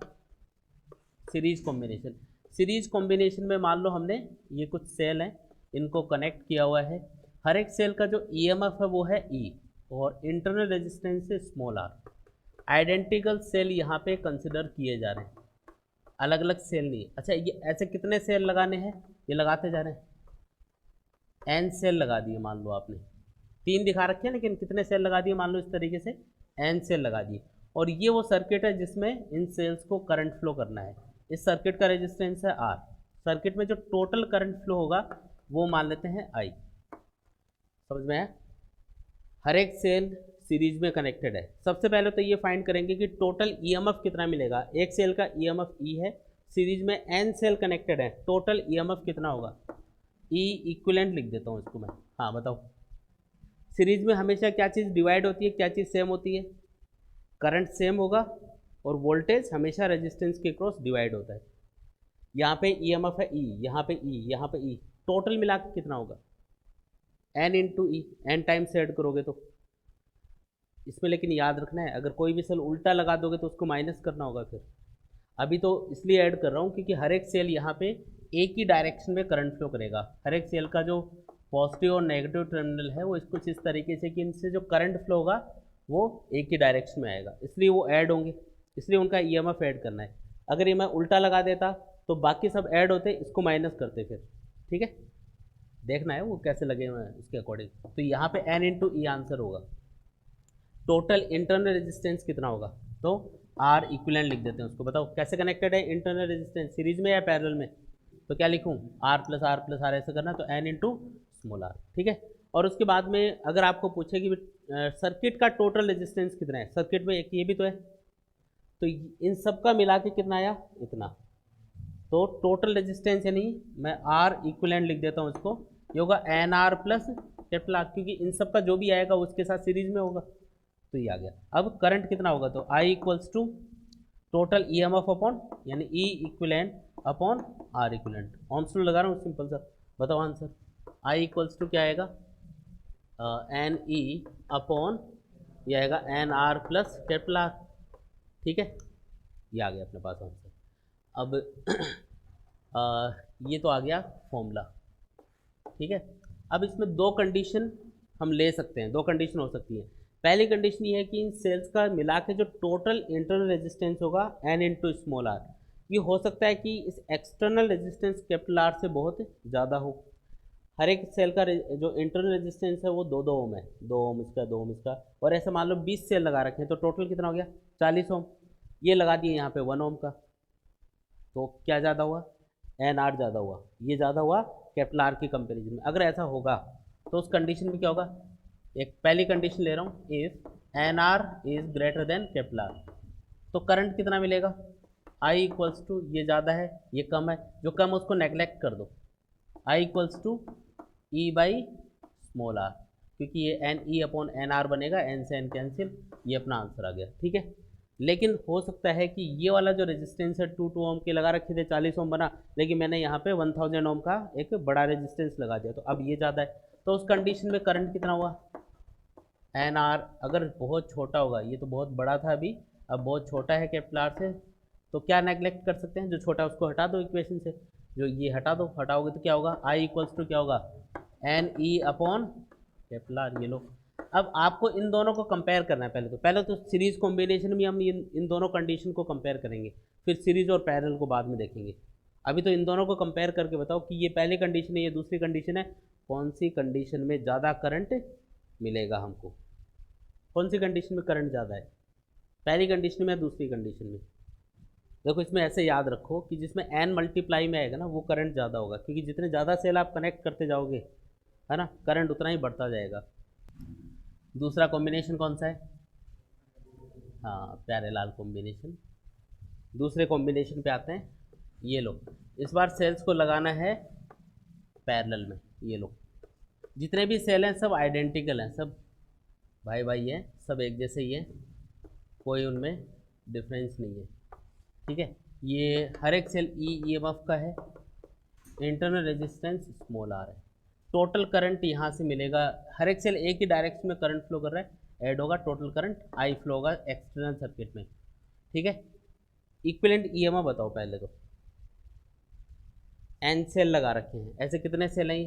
Series combination. सीरीज कॉम्बिनेशन में मान लो हमने ये कुछ सेल हैं, इनको कनेक्ट किया हुआ है। हर एक सेल का जो ईएमएफ है वो है ई, और इंटरनल रेजिस्टेंस है स्मॉल आर। आइडेंटिकल सेल यहाँ पे कंसिडर किए जा रहे हैं, अलग अलग सेल नहीं। अच्छा, ये ऐसे कितने सेल लगाने हैं? ये लगाते जा रहे हैं, एन सेल लगा दिए। मान लो आपने 3 दिखा रखे हैं, लेकिन कितने सेल लगा दिए? मान लो इस तरीके से एन सेल लगा दिए। और ये वो सर्किट है जिसमें इन सेल्स को करंट फ्लो करना है। इस सर्किट का रेजिस्टेंस है आर। सर्किट में जो टोटल करंट फ्लो होगा वो मान लेते हैं आई। समझ में आया? हर एक सेल सीरीज में कनेक्टेड है। सबसे पहले तो ये फाइंड करेंगे कि टोटल ईएमएफ कितना मिलेगा। एक सेल का ईएमएफ ई है, सीरीज में एन सेल कनेक्टेड है, टोटल ईएमएफ कितना होगा? ई इक्विवेलेंट लिख देता हूँ इसको मैं। हाँ बताओ, सीरीज में हमेशा क्या चीज़ डिवाइड होती है, क्या चीज़ सेम होती है? करंट सेम होगा, और वोल्टेज हमेशा रेजिस्टेंस के क्रॉस डिवाइड होता है। यहाँ पे ईएमएफ है ई, यहाँ पे ई, यहाँ पे ई, टोटल मिला के कितना होगा? एन इंटू ई। एन टाइम्स ऐड करोगे तो इसमें, लेकिन याद रखना है, अगर कोई भी सेल उल्टा लगा दोगे तो उसको माइनस करना होगा फिर। अभी तो इसलिए ऐड कर रहा हूँ क्योंकि हर एक सेल यहाँ पे एक ही डायरेक्शन में करंट फ्लो करेगा। हर एक सेल का जो पॉजिटिव और नेगेटिव टर्मिनल है वो इसको इस तरीके से कि इनसे जो करंट फ्लो होगा वो एक ही डायरेक्शन में आएगा, इसलिए वो ऐड होंगे, इसलिए उनका ईएमएफ ऐड करना है। अगर ये मैं उल्टा लगा देता तो बाकी सब ऐड होते, इसको माइनस करते फिर। ठीक है, देखना है वो कैसे लगे हुए हैं उसके अकॉर्डिंग। तो यहाँ पे एन इंटू ई आंसर होगा। टोटल इंटरनल रेजिस्टेंस कितना होगा? तो आर इक्विवेलेंट लिख देते हैं उसको। बताओ कैसे कनेक्टेड है इंटरनल रेजिस्टेंस, सीरीज में या पैरेलल में? तो क्या लिखूं? R plus R plus R, ऐसे करना, तो एन इंटू स्मॉल आर। ठीक है, और उसके बाद में अगर आपको पूछे कि सर्किट का टोटल रेजिस्टेंस कितना है, सर्किट में एक ये भी तो है, तो इन सब का मिला के कितना आया? इतना। तो टोटल रेजिस्टेंस यानी मैं आर इक्विवेलेंट लिख देता हूँ इसको, ये होगा N R plus capital R, क्योंकि इन सब का जो भी आएगा उसके साथ सीरीज में होगा, तो ये आ गया। अब करंट कितना होगा? तो I equals to total E M F upon, यानी E equivalent upon R equivalent. Ohm's law लगा रहा हूँ सिंपल सा। बताओ आंसर। आई इक्वल्स टू क्या आएगा? एन ई अपॉन, ये आएगा N R plus capital R. ठीक है, ये आ गया अपने पास आंसर। अब ये तो आ गया फॉर्मूला। ठीक है, अब इसमें दो कंडीशन हम ले सकते हैं, दो कंडीशन हो सकती है। पहली कंडीशन ये है कि इन सेल्स का मिला के जो टोटल इंटरनल रेजिस्टेंस होगा एन इंटू स्मॉल आर, ये हो सकता है कि इस एक्सटर्नल रेजिस्टेंस कैपिटल आर से बहुत ज़्यादा हो। हर एक सेल का जो इंटरनल रेजिस्टेंस है वो 2-2 ओम है, 2 ओम इसका, 2 ओम इसका, और ऐसे मान लो 20 सेल लगा रखे हैं, तो टोटल कितना हो गया? 40 ओम। ये लगा दिए यहाँ पे 1 ओम का, तो क्या ज़्यादा हुआ? एन आर ज़्यादा हुआ, ये ज़्यादा हुआ कैपिटल आर की कंपेरिजन में। अगर ऐसा होगा तो उस कंडीशन में क्या होगा? एक पहली कंडीशन ले रहा हूँ, if N R is greater than capital R, तो करंट कितना मिलेगा? आई इक्वल्स टू, ये ज़्यादा है ये कम है, जो कम उसको नेग्लेक्ट कर दो, I equals to E by small R, क्योंकि ये N E upon N R बनेगा, एन से एन कैंसिल, ये अपना आंसर आ गया। ठीक है, लेकिन हो सकता है कि ये वाला जो रेजिस्टेंस है 2 ओम के लगा रखे थे, 40 ओम बना, लेकिन मैंने यहाँ पे 1000 ओम का एक बड़ा रेजिस्टेंस लगा दिया, तो अब ये ज़्यादा है, तो उस कंडीशन में करंट कितना हुआ? एन आर अगर बहुत छोटा होगा, ये तो बहुत बड़ा था अभी, अब बहुत छोटा है कैपिटल आर से, तो क्या नेग्लेक्ट कर सकते हैं? जो छोटा है उसको हटा दो इक्वेशन से, जो ये हटा दो, हटाओगे तो क्या होगा? आई इक्वल्स टू क्या होगा? N E upon capital R. ये लो, अब आपको इन दोनों को कंपेयर करना है। पहले तो सीरीज कॉम्बिनेशन में हम इन दोनों कंडीशन को कंपेयर करेंगे, फिर सीरीज और पैरेलल को बाद में देखेंगे। अभी तो इन दोनों को कंपेयर करके बताओ कि ये पहली कंडीशन है, ये दूसरी कंडीशन है, कौन सी कंडीशन में ज़्यादा करंट मिलेगा हमको? कौन सी कंडीशन में करंट ज़्यादा है, पहली कंडीशन में या दूसरी कंडीशन में? देखो इसमें ऐसे याद रखो कि जिसमें n मल्टीप्लाई में आएगा ना वो करंट ज़्यादा होगा, क्योंकि जितने ज़्यादा सेल आप कनेक्ट करते जाओगे, है ना, करंट उतना ही बढ़ता जाएगा। दूसरा कॉम्बिनेशन कौन सा है? हाँ पैरेलल कॉम्बिनेशन। दूसरे कॉम्बिनेशन पे आते हैं। ये लो, इस बार सेल्स को लगाना है पैरेलल में। ये लो, जितने भी सेल हैं सब आइडेंटिकल हैं, सब भाई भाई हैं, सब एक जैसे ही हैं, कोई उनमें डिफरेंस नहीं है। ठीक है, ये हर एक सेल ई एम एफ का है, इंटरनल रेजिस्टेंस स्मॉल आर है। टोटल करंट यहाँ से मिलेगा, हर एक सेल एक ही डायरेक्शन में करंट फ्लो कर रहा है, ऐड होगा टोटल करंट आई फ्लो होगा एक्सटर्नल सर्किट में। ठीक है, इक्विवेलेंट ई एम एफ बताओ पहले तो। एन सेल लगा रखे हैं, ऐसे कितने सेल हैं?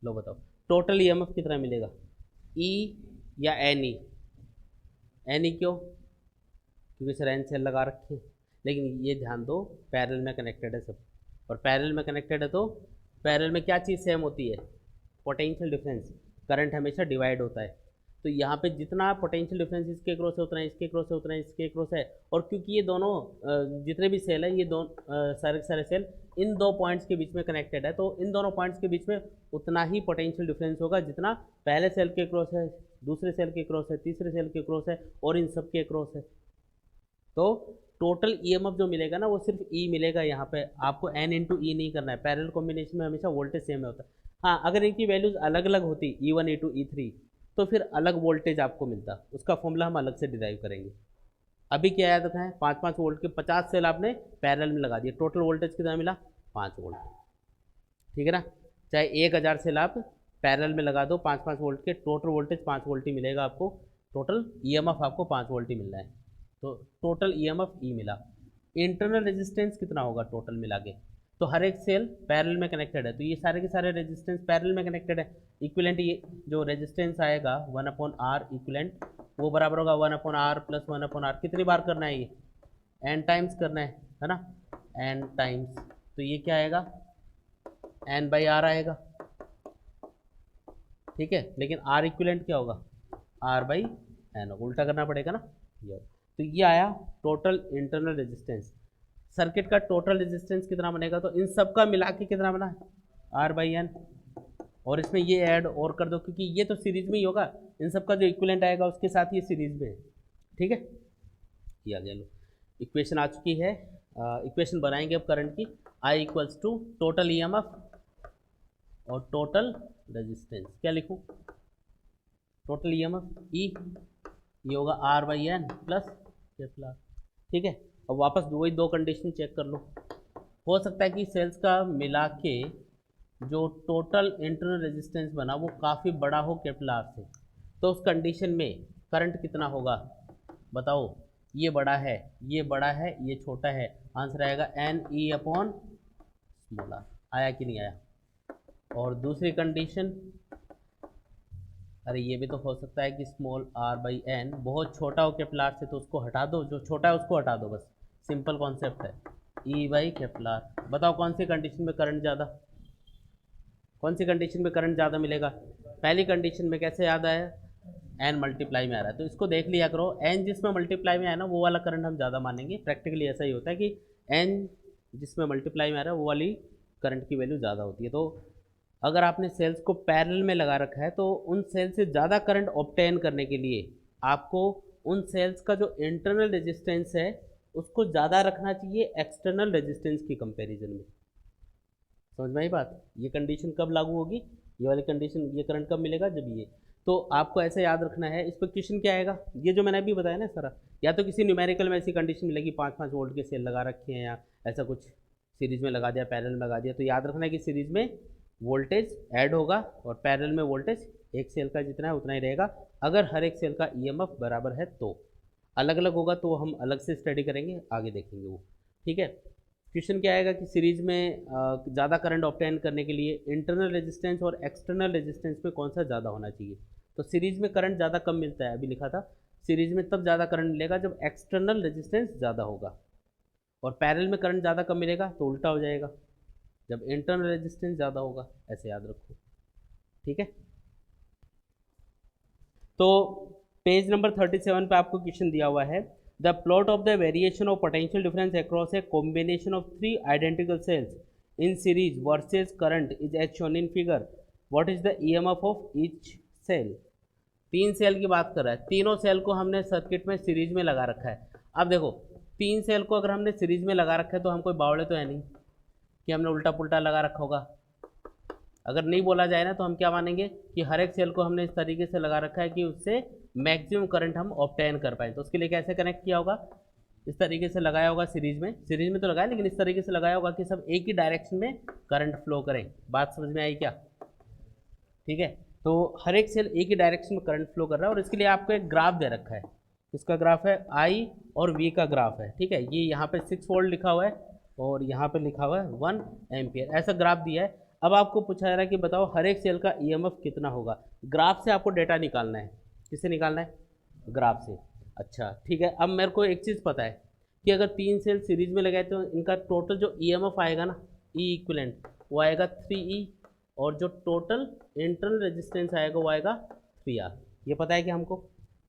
लो बताओ टोटल ई एम एफ कितना मिलेगा, ई या एन ई? एन ई क्यों? क्योंकि सर एन सेल लगा रखे हैं, लेकिन ये ध्यान दो पैरेलल में कनेक्टेड है सब, और पैरेलल में कनेक्टेड है तो पैरेलल में क्या चीज़ सेम होती है? Potential difference. करंट हमेशा डिवाइड होता है, तो यहाँ पे जितना पोटेंशियल डिफरेंस इसके क्रॉस है उतना इसके क्रॉस है, उतना इसके क्रॉस है। और क्योंकि ये दोनों जितने भी सेल हैं, ये दोनों सारे सारे सेल इन दो पॉइंट्स के बीच में कनेक्टेड है, तो इन दोनों पॉइंट्स के बीच में उतना ही पोटेंशियल डिफरेंस होगा जितना पहले सेल के क्रॉस है, दूसरे सेल के क्रॉस है, तीसरे सेल के क्रॉस है, और इन सब के क्रॉस है। तो टोटल ईएमएफ जो मिलेगा ना वो सिर्फ ई मिलेगा, यहाँ पे आपको एन इंटू ई नहीं करना है। पैरेलल कॉम्बिनेशन में हमेशा वोल्टेज सेम होता है। हाँ, अगर इनकी वैल्यूज अलग अलग होती E1 E2 E3 तो फिर अलग वोल्टेज आपको मिलता, उसका फॉर्मूला हम अलग से डिराइव करेंगे। अभी क्या याद रखना है, 5-5 वोल्ट के 50 सेल आपने पैरेलल में लगा दिए, टोटल वोल्टेज कितना मिला? 5 वोल्ट। ठीक है ना, चाहे 1000 सेल आप पैरेलल में लगा दो 5-5 वोल्ट के, टोटल वोल्टेज 5 वोल्ट ही मिलेगा आपको, टोटल ईएमएफ आपको 5 वोल्ट ही मिल रहा है, तो टोटल ईएमएफ ई मिला। इंटरनल रेजिस्टेंस कितना होगा टोटल मिला के? तो हर एक सेल पैरेलल में कनेक्टेड है, तो ये सारे के सारे रेजिस्टेंस पैरेलल में कनेक्टेड है। इक्विवेलेंट ये जो रेजिस्टेंस आएगा 1/R इक्विवेलेंट, वो बराबर होगा 1/R प्लस 1/R। कितनी बार करना है ये? n टाइम्स करना है ना, n टाइम्स। तो ये क्या आएगा? n/R आएगा। ठीक है, लेकिन R इक्विवेलेंट क्या होगा? R/n, उल्टा करना पड़ेगा ना ये। तो ये आया टोटल इंटरनल रेजिस्टेंस। सर्किट का टोटल रेजिस्टेंस कितना बनेगा? तो इन सब का मिला के कितना बना? R/n। और इसमें ये ऐड और कर दो, क्योंकि ये तो सीरीज में ही होगा, इन सब का जो इक्विवेलेंट आएगा उसके साथ ये सीरीज में है। ठीक है, ये आ गया। लो, इक्वेशन आ चुकी है। इक्वेशन बनाएंगे अब करंट की। I equals to total EMF और टोटल रेजिस्टेंस। क्या लिखूं? टोटल EMF E, ये होगा R/n प्लस R। ठीक है, अब वापस वही दो कंडीशन चेक कर लो। हो सकता है कि सेल्स का मिला के जो टोटल इंटरनल रेजिस्टेंस बना वो काफ़ी बड़ा हो R से, तो उस कंडीशन में करंट कितना होगा बताओ? ये बड़ा है, ये बड़ा है, ये छोटा है, आंसर आएगा NE/r। आया कि नहीं आया? और दूसरी कंडीशन, अरे ये भी तो हो सकता है कि r/n बहुत छोटा हो R से, तो उसको हटा दो, जो छोटा है उसको हटा दो, बस सिंपल कॉन्सेप्ट है। E/R। बताओ कौन सी कंडीशन में करंट ज़्यादा, कौन सी कंडीशन में करंट ज़्यादा मिलेगा? पहली कंडीशन में कैसे याद आया? n मल्टीप्लाई में आ रहा है, तो इसको देख लिया करो, n जिसमें मल्टीप्लाई में आया ना वो वाला करंट हम ज़्यादा मानेंगे। प्रैक्टिकली ऐसा ही होता है कि n जिसमें मल्टीप्लाई में आ रहा है वो वाली करंट की वैल्यू ज़्यादा होती है। तो अगर आपने सेल्स को पैरेलल में लगा रखा है तो उन सेल्स से ज़्यादा करंट ऑब्टेन करने के लिए आपको उन सेल्स का जो इंटरनल रेजिस्टेंस है उसको ज़्यादा रखना चाहिए एक्सटर्नल रेजिस्टेंस की कंपैरिजन में। समझ में आई बात? ये कंडीशन कब लागू होगी? ये वाली कंडीशन, ये करंट कब मिलेगा? जब ये। तो आपको ऐसे याद रखना है। इस पर क्वेश्चन क्या आएगा? ये जो मैंने अभी बताया ना सारा, या तो किसी न्यूमेरिकल में ऐसी कंडीशन मिलेगी 5-5 वोल्ट के सेल लगा रखे हैं, या ऐसा कुछ सीरीज में लगा दिया, पैरेलल में लगा दिया, तो याद रखना है कि सीरीज में वोल्टेज ऐड होगा और पैरेलल में वोल्टेज एक सेल का जितना है उतना ही रहेगा, अगर हर एक सेल का ईएमएफ बराबर है तो। अलग अलग होगा तो हम अलग से स्टडी करेंगे, आगे देखेंगे वो। ठीक है, क्वेश्चन क्या आएगा कि सीरीज में ज़्यादा करंट ऑब्टेन करने के लिए इंटरनल रेजिस्टेंस और एक्सटर्नल रेजिस्टेंस में कौन सा ज़्यादा होना चाहिए? तो सीरीज में करंट ज़्यादा कम मिलता है, अभी लिखा था सीरीज में तब ज़्यादा करंट मिलेगा जब एक्सटर्नल रेजिस्टेंस ज़्यादा होगा, और पैरेलल में करंट ज़्यादा कम मिलेगा तो उल्टा हो जाएगा, जब इंटरनल रेजिस्टेंस ज़्यादा होगा। ऐसे याद रखो, ठीक है। तो पेज नंबर 37 पे आपको क्वेश्चन दिया हुआ है, the plot of the variation of potential difference across a combination of 3 identical cells in series versus current is as shown in figure, what is the EMF of each cell? 3 cell की बात कर रहा है, तीनों cell को हमने circuit में series में लगा रखा है। अब देखो 3 सेल को अगर हमने सीरीज में लगा रखा है तो हम कोई बावड़े तो है नहीं कि हमने उल्टा पुल्टा लगा रखा होगा। अगर नहीं बोला जाए ना तो हम क्या मानेंगे कि हर एक सेल को हमने इस तरीके से लगा रखा है कि उससे मैक्सिमम करंट हम ऑब्टेन कर पाएँ। तो उसके लिए कैसे कनेक्ट किया होगा, इस तरीके से लगाया होगा सीरीज में तो लगाया, लेकिन इस तरीके से लगाया होगा कि सब एक ही डायरेक्शन में करंट फ्लो करें। बात समझ में आई क्या? ठीक है, तो हर एक सेल एक ही डायरेक्शन में करंट फ्लो कर रहा है और इसके लिए आपको एक ग्राफ दे रखा है। इसका ग्राफ है आई और वी का ग्राफ है। ठीक है, ये यहाँ पे 6 वोल्ट लिखा हुआ है और यहाँ पे लिखा हुआ है 1 एम्पियर, ऐसा ग्राफ दिया है। अब आपको पूछा जा रहा है कि बताओ हर एक सेल का ईएमएफ कितना होगा। ग्राफ से आपको डेटा निकालना है। किससे निकालना है? ग्राफ से। अच्छा ठीक है, अब मेरे को एक चीज़ पता है कि अगर 3 सेल सीरीज में लगाए तो इनका टोटल जो ईएमएफ आएगा ना, ई इक्विवेलेंट, वो आएगा 3E और जो टोटल इंटरनल रेजिस्टेंस आएगा वो आएगा 3R। ये पता है कि हमको?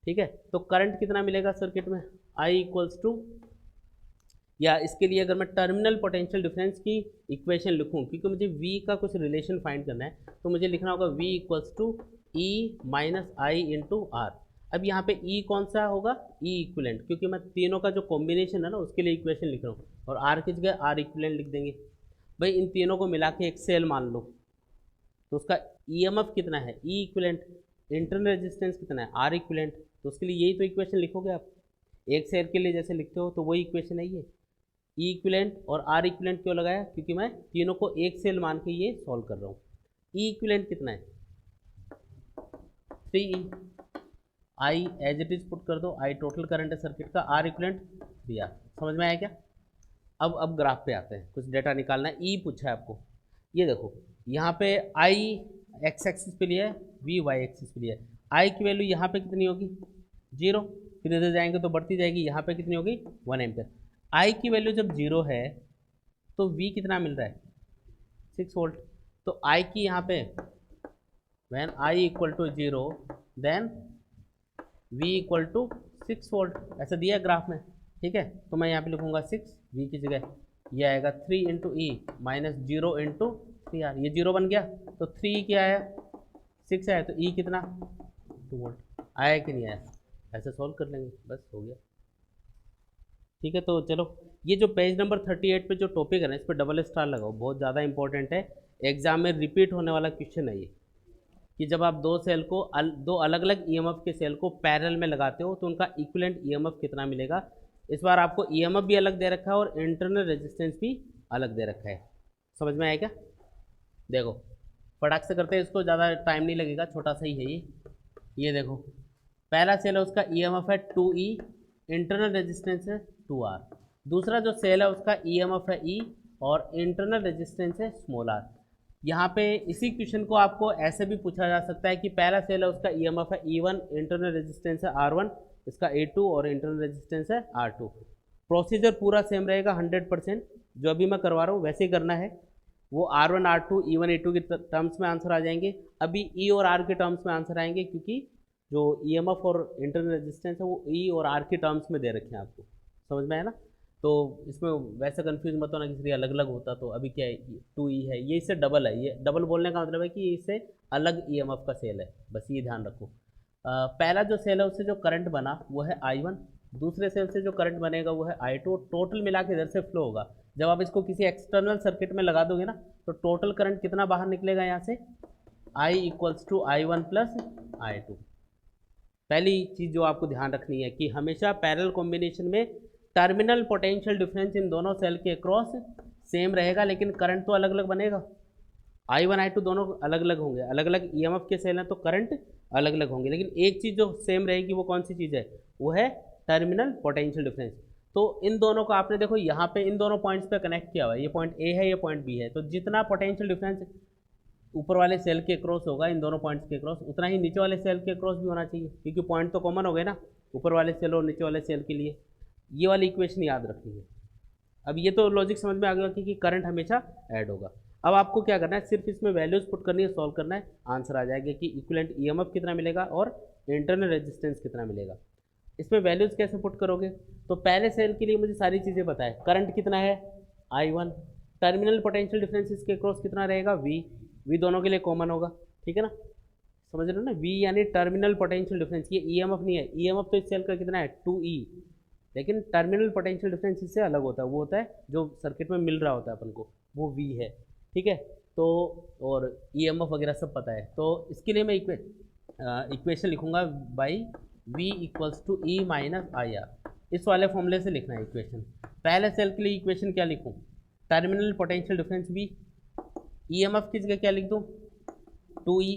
ठीक है, तो करंट कितना मिलेगा सर्किट में? I इक्वल्स टू, या इसके लिए अगर मैं टर्मिनल पोटेंशियल डिफरेंस की इक्वेशन लिखूं, क्योंकि मुझे V का कुछ रिलेशन फाइंड करना है, तो मुझे लिखना होगा V equals to E minus I into R. अब यहाँ पे E कौन सा होगा? E इक्विवेलेंट, क्योंकि मैं तीनों का जो कॉम्बिनेशन है ना उसके लिए इक्वेशन लिख रहा हूँ, और R की जगह R इक्विवेलेंट लिख देंगे। भाई इन तीनों को मिला के एक सेल मान लो, तो उसका ईएमएफ कितना है? ई इक्विवेलेंट। इंटरनल रेजिस्टेंस कितना है? R equivalent. तो उसके लिए यही तो इक्वेशन लिखोगे आप, एक सेल के लिए जैसे लिखते हो, तो वही इक्वेशन है ये। ई इक्विवेलेंट और आर इक्विवेलेंट क्यों लगाया? क्योंकि मैं तीनों को एक सेल मान के ये सॉल्व कर रहा हूँ। ई इक्विवेलेंट कितना है? 3E। I as it is put कर दो, आई टोटल करंट है सर्किट का, आर इक्विवेलेंट 3R। समझ में आया क्या? अब ग्राफ पे आते हैं, कुछ डेटा निकालना है। ई पूछा है आपको, ये देखो यहाँ पे आई एक्स एक्सिस पे लिया है, वी वाई एक्सिस पे लिया है। आई की वैल्यू यहाँ पे कितनी होगी? 0। फिर इधर जाएंगे तो बढ़ती जाएगी, यहाँ पे कितनी होगी? 1 एम्पियर। आई की वैल्यू जब 0 है तो वी कितना मिल रहा है? 6 वोल्ट। तो आई की यहाँ पे when I equal to 0 then V equal to 6 volt, ऐसा दिया है ग्राफ में। ठीक है, तो मैं यहाँ पे लिखूंगा 6, वी की जगह ये आएगा 3 into E minus 0 into 3R। ये 0 बन गया, तो 3 क्या आया? 6 आया, तो ई कितना? 2 वोल्ट। आया कि नहीं आया? ऐसे सॉल्व कर लेंगे, बस हो गया। ठीक है, तो चलो ये जो पेज नंबर 38 पे जो टॉपिक है ना, इस पर डबल स्टार लगाओ, बहुत ज़्यादा इंपॉर्टेंट है, एग्जाम में रिपीट होने वाला क्वेश्चन है ये, कि जब आप दो सेल को दो अलग अलग ईएमएफ के सेल को पैरेलल में लगाते हो तो उनका इक्विवेलेंट ईएमएफ कितना मिलेगा। इस बार आपको ईएमएफ भी अलग दे रखा है और इंटरनल रेजिस्टेंस भी अलग दे रखा है। समझ में आया क्या? देखो फटाक से करते हैं इसको, ज़्यादा टाइम नहीं लगेगा, छोटा सा ही है ये देखो पहला सेल है उसका ईएमएफ है 2E, इंटरनल रेजिस्टेंस है 2R। दूसरा जो सेल है उसका ईएमएफ है E और इंटरनल रेजिस्टेंस है स्मॉल r। यहाँ पे इसी क्वेश्चन को आपको ऐसे भी पूछा जा सकता है कि पहला सेल है उसका ईएमएफ है E1, इंटरनल रेजिस्टेंस है R1, इसका A2 और इंटरनल रेजिस्टेंस है R2। प्रोसीजर पूरा सेम रहेगा 100%, जो अभी मैं करवा रहा हूँ वैसे ही करना है। वो R1 R2 E1 A2 के टर्म्स में आंसर आ जाएंगे, अभी E और R के टर्म्स में आंसर आएंगे, क्योंकि जो ईएमएफ और इंटरनल रेजिस्टेंस है वो E और R के टर्म्स में दे रखे हैं आपको। समझ में आया ना? तो इसमें वैसे कंफ्यूज मत होना किसी अलग अलग होता, तो अभी क्या है 2E है, ये इससे डबल है। ये डबल बोलने का मतलब है कि इससे अलग ईएमएफ का सेल है, बस ये ध्यान रखो। पहला जो सेल है उससे जो करंट बना वो है I1, दूसरे सेल से जो करंट बनेगा वो है I2, टोटल मिला के इधर से फ्लो होगा। जब आप इसको किसी एक्सटर्नल सर्किट में लगा दोगे ना तो टोटल करंट कितना बाहर निकलेगा यहाँ से? I equals to I1 plus I2। पहली चीज़ जो आपको ध्यान रखनी है कि हमेशा पैरेलल कॉम्बिनेशन में टर्मिनल पोटेंशियल डिफरेंस इन दोनों सेल के अक्रॉस सेम रहेगा, लेकिन करंट तो अलग अलग बनेगा। I1 I2 दोनों अलग अलग होंगे, अलग अलग ईएमएफ के सेल हैं तो करंट अलग अलग होंगे, लेकिन एक चीज़ जो सेम रहेगी वो कौन सी चीज़ है? वो है टर्मिनल पोटेंशियल डिफरेंस। तो इन दोनों को आपने देखो यहाँ पे इन दोनों पॉइंट्स पे कनेक्ट किया हुआ है, ये पॉइंट ए है, ये पॉइंट बी है, तो जितना पोटेंशियल डिफरेंस ऊपर वाले सेल के क्रॉस होगा इन दोनों पॉइंट्स के क्रॉस, उतना ही नीचे वाले सेल के क्रॉस भी होना चाहिए, क्योंकि पॉइंट तो कॉमन हो गए ना ऊपर वाले सेल और नीचे वाले सेल के लिए। ये वाली इक्वेशन याद रखनी है। अब ये तो लॉजिक समझ में आ गया कि करंट हमेशा ऐड होगा। अब आपको क्या करना है, सिर्फ इसमें वैल्यूज पुट करनी है, सॉल्व करना है, आंसर आ जाएगा कि इक्विवेलेंट ईएमएफ कितना मिलेगा और इंटरनल रेजिस्टेंस कितना मिलेगा। इसमें वैल्यूज कैसे पुट करोगे? तो पहले सेल के लिए मुझे सारी चीज़ें पता है, करंट कितना है I1, टर्मिनल पोटेंशियल डिफरेंस इसके क्रॉस कितना रहेगा V दोनों के लिए कॉमन होगा, ठीक है ना। समझ रहे हो ना, V यानी टर्मिनल पोटेंशियल डिफरेंस, ये EMF नहीं है, EMF तो इस सेल का कितना है 2E, लेकिन टर्मिनल पोटेंशियल डिफरेंस इससे अलग होता है, वो होता है जो सर्किट में मिल रहा होता है अपन को, वो V है, ठीक है। तो और EMF वगैरह सब पता है, तो इसके लिए मैं इक्वेशन लिखूंगा by V equals to E minus I R, इस वाले फॉर्मूले से लिखना है इक्वेशन। पहले सेल के लिए इक्वेशन क्या लिखूँ, terminal potential difference V, EMF की जगह क्या लिख दूँ 2E,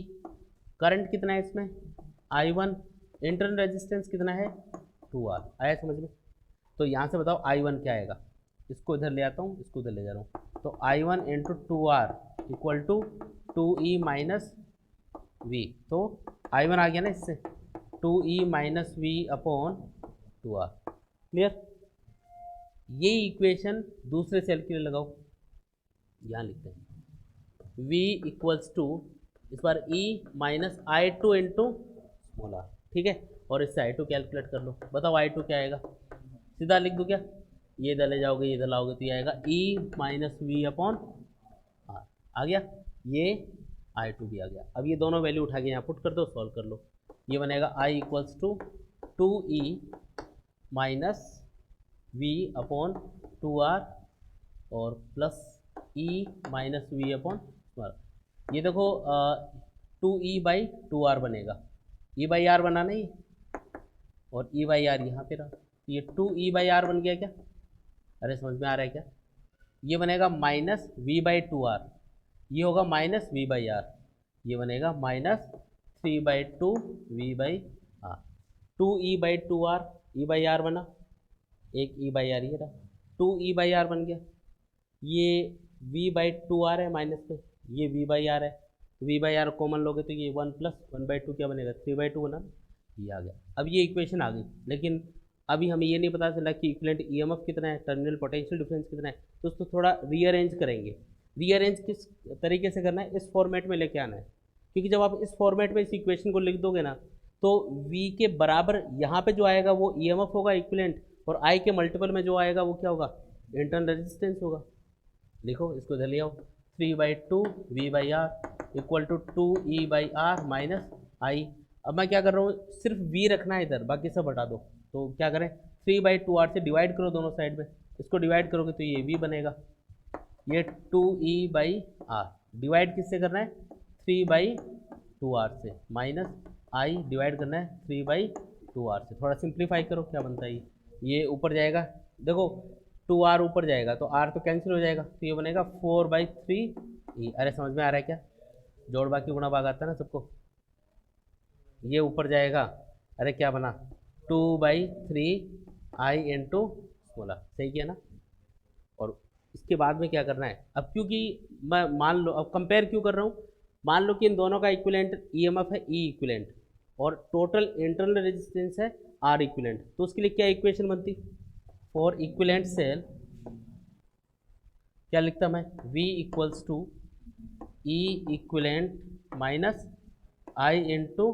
करंट कितना है इसमें I1, इंटरनल रेजिस्टेंस कितना है 2R, आया समझ में। तो यहाँ से बताओ I1 क्या आएगा, इसको इधर ले आता हूँ, इसको इधर ले जा रहा हूँ, तो I1 into 2R equal to 2E minus V, तो I1 आ गया ना इससे 2E minus V upon 2R, clear. ये इक्वेशन दूसरे सेल के लिए लगाओ, यहाँ लिखते हैं V इक्वल्स टू इस बार E minus I2 into small r, ठीक है, और इससे I2 कैलकुलेट कर लो, बताओ I2 क्या आएगा, सीधा लिख दूँ क्या, ये इधर ले जाओगे ये इधर लाओगे तो ये आएगा E minus V upon R, आ गया, ये I2 भी आ गया। अब ये दोनों वैल्यू उठा के यहाँ पुट कर दो, सॉल्व कर लो, ये बनेगा I equals to 2E minus V upon 2R और plus E minus V upon R, ये देखो 2E बाई 2R बनेगा, E बाई आर बना नहीं, और E बाई आर यहाँ पे रहा, तो ये 2E बाई आर बन गया क्या, अरे समझ में आ रहा है क्या, ये बनेगा माइनस V बाई 2R, ये होगा माइनस V बाई आर, ये बनेगा minus 3 by 2 V by R, 2E by 2R, E by R बना, एक E बाई आर ये रहा, 2E बाई आर बन गया, ये V बाई 2R है माइनस पे, ये V बाई आर है, V बाई आर कॉमन लोगे तो ये 1 प्लस 1 बाई 2 क्या बनेगा 3 बाई 2 बना, ये आ गया। अब ये इक्वेशन आ गई, लेकिन अभी हमें ये नहीं पता चला कि इक्विवेलेंट EMF कितना है, टर्मिनल पोटेंशियल डिफरेंस कितना है, तो उसको थोड़ा रीअरेंज करेंगे। रीअरेंज किस तरीके से करना है, इस फॉर्मेट में लेके आना है, क्योंकि जब आप इस फॉर्मेट में इस इक्वेशन को लिख दोगे ना, तो V के बराबर यहाँ पे जो आएगा वो EMF होगा इक्विवेलेंट, और I के मल्टीपल में जो आएगा वो क्या होगा, इंटरनल रेजिस्टेंस होगा। लिखो इसको इधर ले आओ, 3 by 2 V by R equal to 2E by R minus I. अब मैं क्या कर रहा हूँ, सिर्फ V रखना है इधर, बाकी सब हटा दो, तो क्या करें 3 बाई 2R से डिवाइड करो दोनों साइड में, इसको डिवाइड करोगे तो ये V बनेगा, ये 2E बाई आर डिवाइड किससे करना है 3 बाई 2R से, माइनस आई डिवाइड करना है 3 बाई 2R से, थोड़ा सिंप्लीफाई करो क्या बनता है, ये ऊपर जाएगा, देखो 2R ऊपर जाएगा तो R तो कैंसिल हो जाएगा, तो ये बनेगा 4 बाई 3E। अरे समझ में आ रहा है क्या, जोड़ बाकी गुणा भाग आता है ना सबको, ये ऊपर जाएगा, अरे क्या बना 2 by 3I into small r, सही किया ना। और इसके बाद में क्या करना है, अब क्योंकि मैं मान लो, अब कंपेयर क्यों कर रहा हूँ, मान लो कि इन दोनों का इक्विवेलेंट EMF है E इक्विवेलेंट, और टोटल इंटरनल रेजिस्टेंस है R इक्विवेलेंट, तो उसके लिए क्या इक्वेशन बनती, फॉर इक्विवेलेंट सेल क्या लिखता मैं, V equals to E equivalent minus I into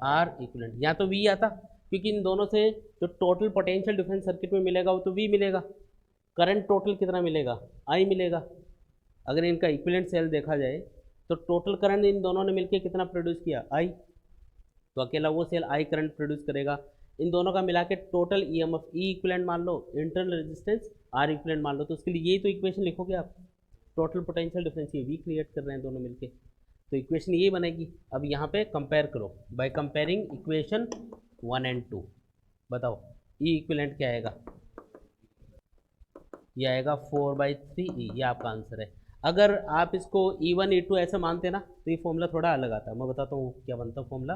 R equivalent, यहाँ तो V आता, क्योंकि इन दोनों से जो टोटल पोटेंशियल डिफरेंस सर्किट में मिलेगा वो तो V मिलेगा, करंट टोटल कितना मिलेगा I मिलेगा। अगर इनका इक्विवेलेंट सेल देखा जाए तो टोटल करंट इन दोनों ने मिलकर कितना प्रोड्यूस किया I, तो अकेला वो सेल I करंट प्रोड्यूस करेगा, इन दोनों का मिला के टोटल EMF E इक्विवेलेंट मान लो, इंटरनल रेजिस्टेंस R इक्विवेलेंट मान लो, तो उसके लिए यही तो इक्वेशन लिखोगे आप, टोटल पोटेंशियल डिफरेंस ये V क्रिएट कर रहे हैं दोनों मिलके, तो इक्वेशन यही बनेगी। अब यहाँ पे कंपेयर करो बाय कंपेयरिंग इक्वेशन 1 एंड 2, बताओ E इक्विवेलेंट क्या आएगा, ये आएगा 4 बाई 3E, ये आपका आंसर है। अगर आप इसको E1 E2 ऐसा मानते ना तो ये फॉर्मूला थोड़ा अलग आता है, मैं बताता हूँ क्या बनता है फॉर्मूला,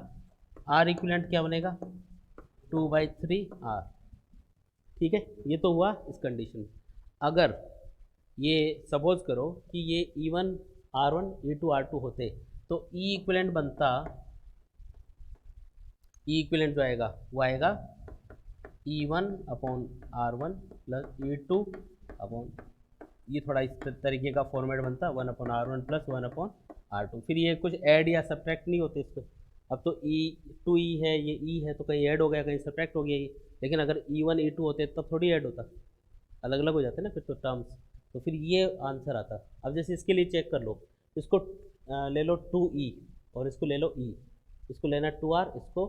R इक्विवेलेंट क्या बनेगा 2 बाई 3R, ठीक है, ये तो हुआ इस कंडीशन में। अगर ये सपोज करो कि ये E1 R1 E2 R2 होते तो E इक्विवेलेंट बनता, E इक्विवेलेंट जो आएगा वो आएगा E1 upon R1 plus E2 upon, ये थोड़ा इस तरीके का फॉर्मेट बनता 1 upon R1 plus 1 upon R2, फिर ये कुछ ऐड या सब्ट्रैक्ट नहीं होते इस पर, अब तो E2E है, ये E है तो कहीं ऐड हो गया कहीं सब्ट्रैक्ट हो गया ये, लेकिन अगर E1 E2 होते तब थोड़ी ऐड होता, अलग अलग हो जाते ना फिर तो टर्म्स, तो फिर ये आंसर आता। अब जैसे इसके लिए चेक कर लो, इसको ले लो 2E और इसको ले लो E, इसको लेना 2R, इसको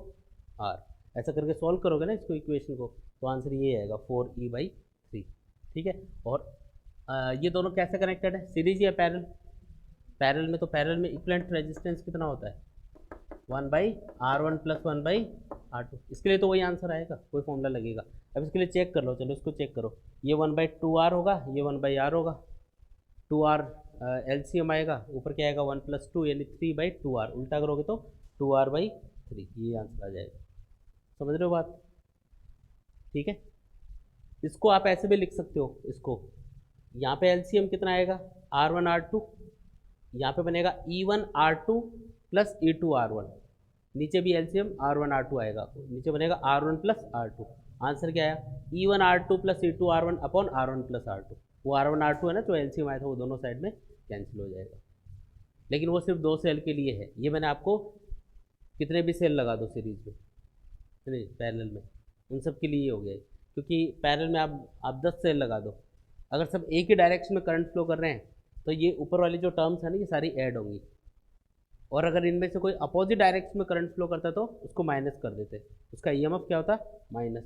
R, ऐसा करके सॉल्व करोगे ना इसको इक्वेशन को, तो आंसर ये आएगा 4E/3। ठीक है। और ये दोनों कैसे कनेक्टेड है, सीरीज या पैरेलल? पैरेलल में, तो पैरेलल में इक्विवेलेंट रेजिस्टेंस कितना होता है, 1/R1 + 1/R2। इसके लिए तो वही आंसर आएगा, कोई फॉर्मूला लगेगा। अब इसके लिए चेक कर लो, चलो इसको चेक करो, ये 1/2R होगा, ये 1/R होगा, 2R LCM आएगा, ऊपर क्या आएगा 1 + 2 यानी 3/2R, उल्टा करोगे तो 2R/3, ये आंसर आ जाएगा। समझ रहे हो बात? ठीक है। इसको आप ऐसे भी लिख सकते हो, इसको यहाँ पे LCM कितना आएगा, R1 R2, यहाँ पे बनेगा E1 R2 + E2 R1, नीचे भी LCM R1 R2 आएगा, नीचे बनेगा R1 + R2। आंसर क्या आया, E1 R2 + E2 R1 upon R1 + R2। वो R1 R2 है ना जो LCM आया था, वो दोनों साइड में कैंसिल हो जाएगा। लेकिन वो सिर्फ 2 सेल के लिए है, ये मैंने आपको कितने भी सेल लगा दो सीरीज में, नहीं पैरेलल में, उन सब के लिए हो गया है। क्योंकि पैरेलल में आप 10 सेल लगा दो, अगर सब एक ही डायरेक्शन में करंट फ्लो कर रहे हैं तो ये ऊपर वाली जो टर्म्स है ना ये सारी ऐड होंगी, और अगर इनमें से कोई अपोजिट डायरेक्शन में करंट फ्लो करता तो उसको माइनस कर देते, उसका EMF क्या होता, माइनस।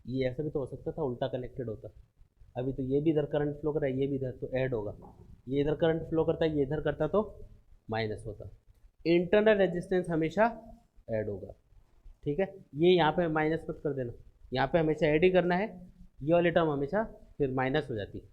ये ऐसा भी तो हो सकता था, उल्टा कनेक्टेड होता। अभी तो ये भी इधर करंट फ्लो कर रहा है, ये भी इधर, तो ऐड होगा। ये इधर करंट फ्लो करता है, ये इधर करता तो माइनस होता। इंटरनल रेजिस्टेंस हमेशा ऐड होगा। ठीक है, ये यहाँ पे माइनस मत कर देना, यहाँ पे हमेशा ऐड ही करना है, ये वाली टर्म हमेशा फिर माइनस हो जाती है।